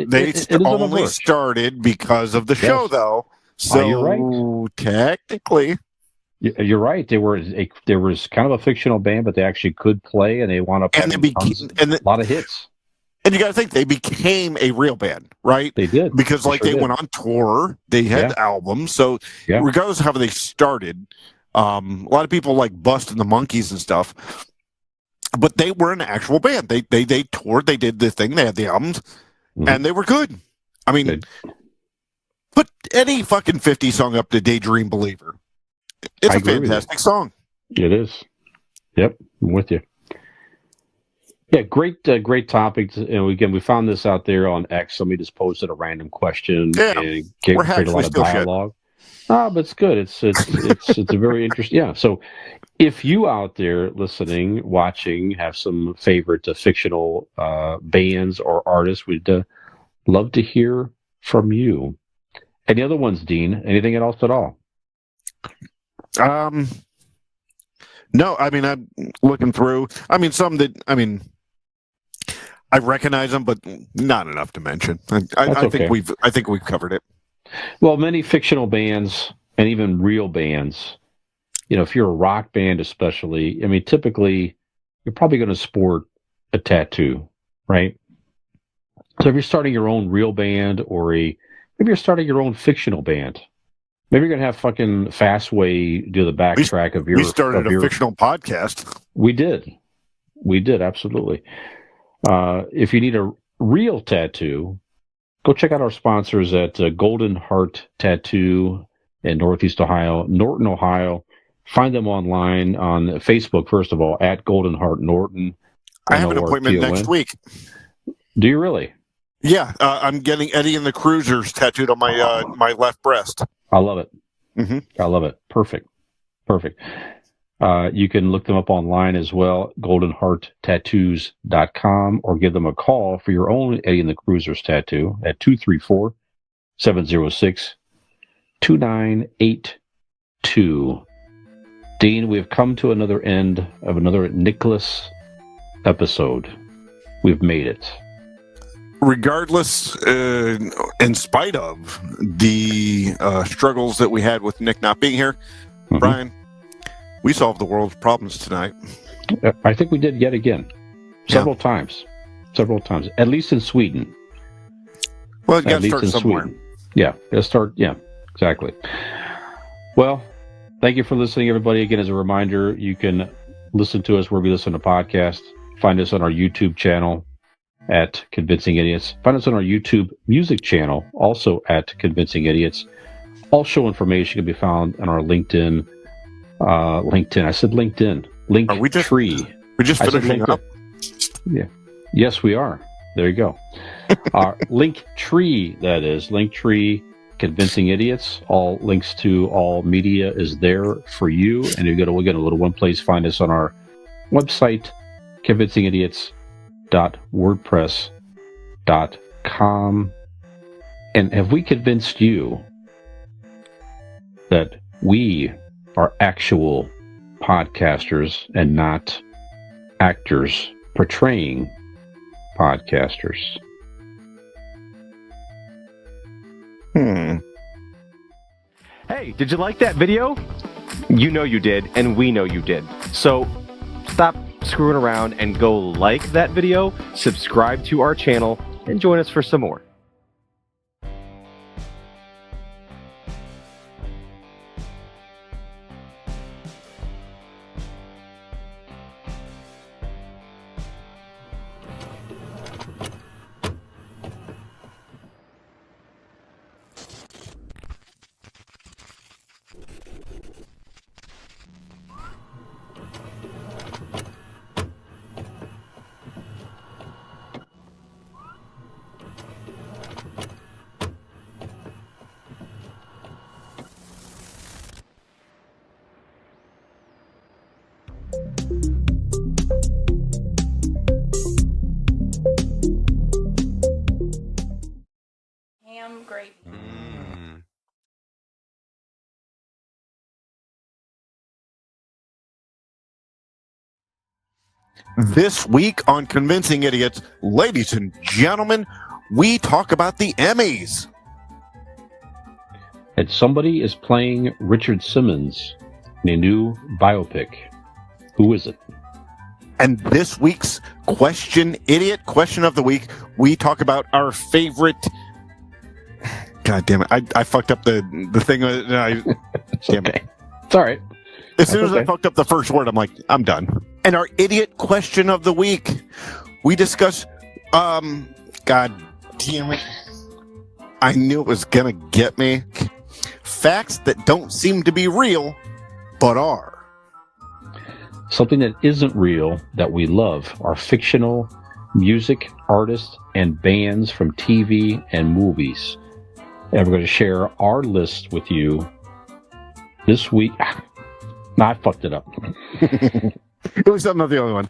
They only started because of the show, though. So you're right. Technically, you're right. They was kind of a fictional band, but they actually could play, and they wound up having a lot of hits. And you got to think they became a real band, right? They did, because they went on tour, they had albums. So regardless of how they started, a lot of people like busting the Monkees and stuff, but they were an actual band. They toured, they did the thing, they had the albums, and they were good. I mean, put any fucking 50 song up to Daydream Believer. It's a fantastic song. It is. Yep, I'm with you. Yeah, great topic. And again, we found this out there on X. Somebody just posted a random question and created a lot of dialogue. But it's good. It's a very interesting. Yeah. So, if you out there listening, watching, have some favorite fictional bands or artists, we'd love to hear from you. Any other ones, Dean? Anything else at all? No. I mean, I'm looking through. I mean, some that. I mean, I recognize them, but not enough to mention. I think we've covered it. Well, many fictional bands and even real bands, if you're a rock band especially, I mean, typically you're probably going to sport a tattoo, right? So if you're starting your own real band or maybe you're starting your own fictional band, maybe you're going to have fucking Fastway do the backtrack of your... We started a fictional podcast. We did, absolutely. If you need a real tattoo, go check out our sponsors at Golden Heart Tattoo in Northeast Ohio, Norton, Ohio. Find them online on Facebook, first of all, at Golden Heart Norton. I have an appointment next week. Do you really? Yeah, I'm getting Eddie and the Cruisers tattooed on my my left breast. I love it. Mm-hmm. I love it. Perfect. You can look them up online as well, goldenhearttattoos.com, or give them a call for your own Eddie and the Cruisers tattoo at 234-706-2982. Dean, we have come to another end of another Nicholas episode. We've made it. Regardless, in spite of the struggles that we had with Nick not being here, Brian, we solved the world's problems tonight. I think we did yet again. Several times. At least in Sweden. Well, you got to start somewhere. Sweden. Yeah, exactly. Well, thank you for listening, everybody. Again, as a reminder, you can listen to us where we listen to podcasts. Find us on our YouTube channel at Convincing Idiots. Find us on our YouTube music channel, also at Convincing Idiots. All show information can be found on our LinkedIn. I said LinkedIn. Linktree. We just finishing up? Yeah. Yes, we are. There you go. Our Linktree, that is. Linktree, Convincing Idiots. All links to all media is there for you. And we'll go to one place. Find us on our website, convincingidiots.wordpress.com. And have we convinced you that we are actual podcasters and not actors portraying podcasters? Hey, did you like that video? You know you did, and we know you did. So stop screwing around and go like that video, subscribe to our channel, and join us for some more. Ham gravy. This week on Convincing Idiots, ladies and gentlemen, we talk about the Emmys. And somebody is playing Richard Simmons in a new biopic. Who is it? And this week's question of the week, we talk about our favorite. God damn it! I fucked up the thing. Damn it! It's all right. As soon as I fucked up the first word, I'm like, I'm done. And our idiot question of the week, we discuss. God damn it! I knew it was gonna get me. Facts that don't seem to be real, but are. Something that isn't real that we love are fictional music artists and bands from TV and movies. And we're going to share our list with you this week. I fucked it up. It was not the only one.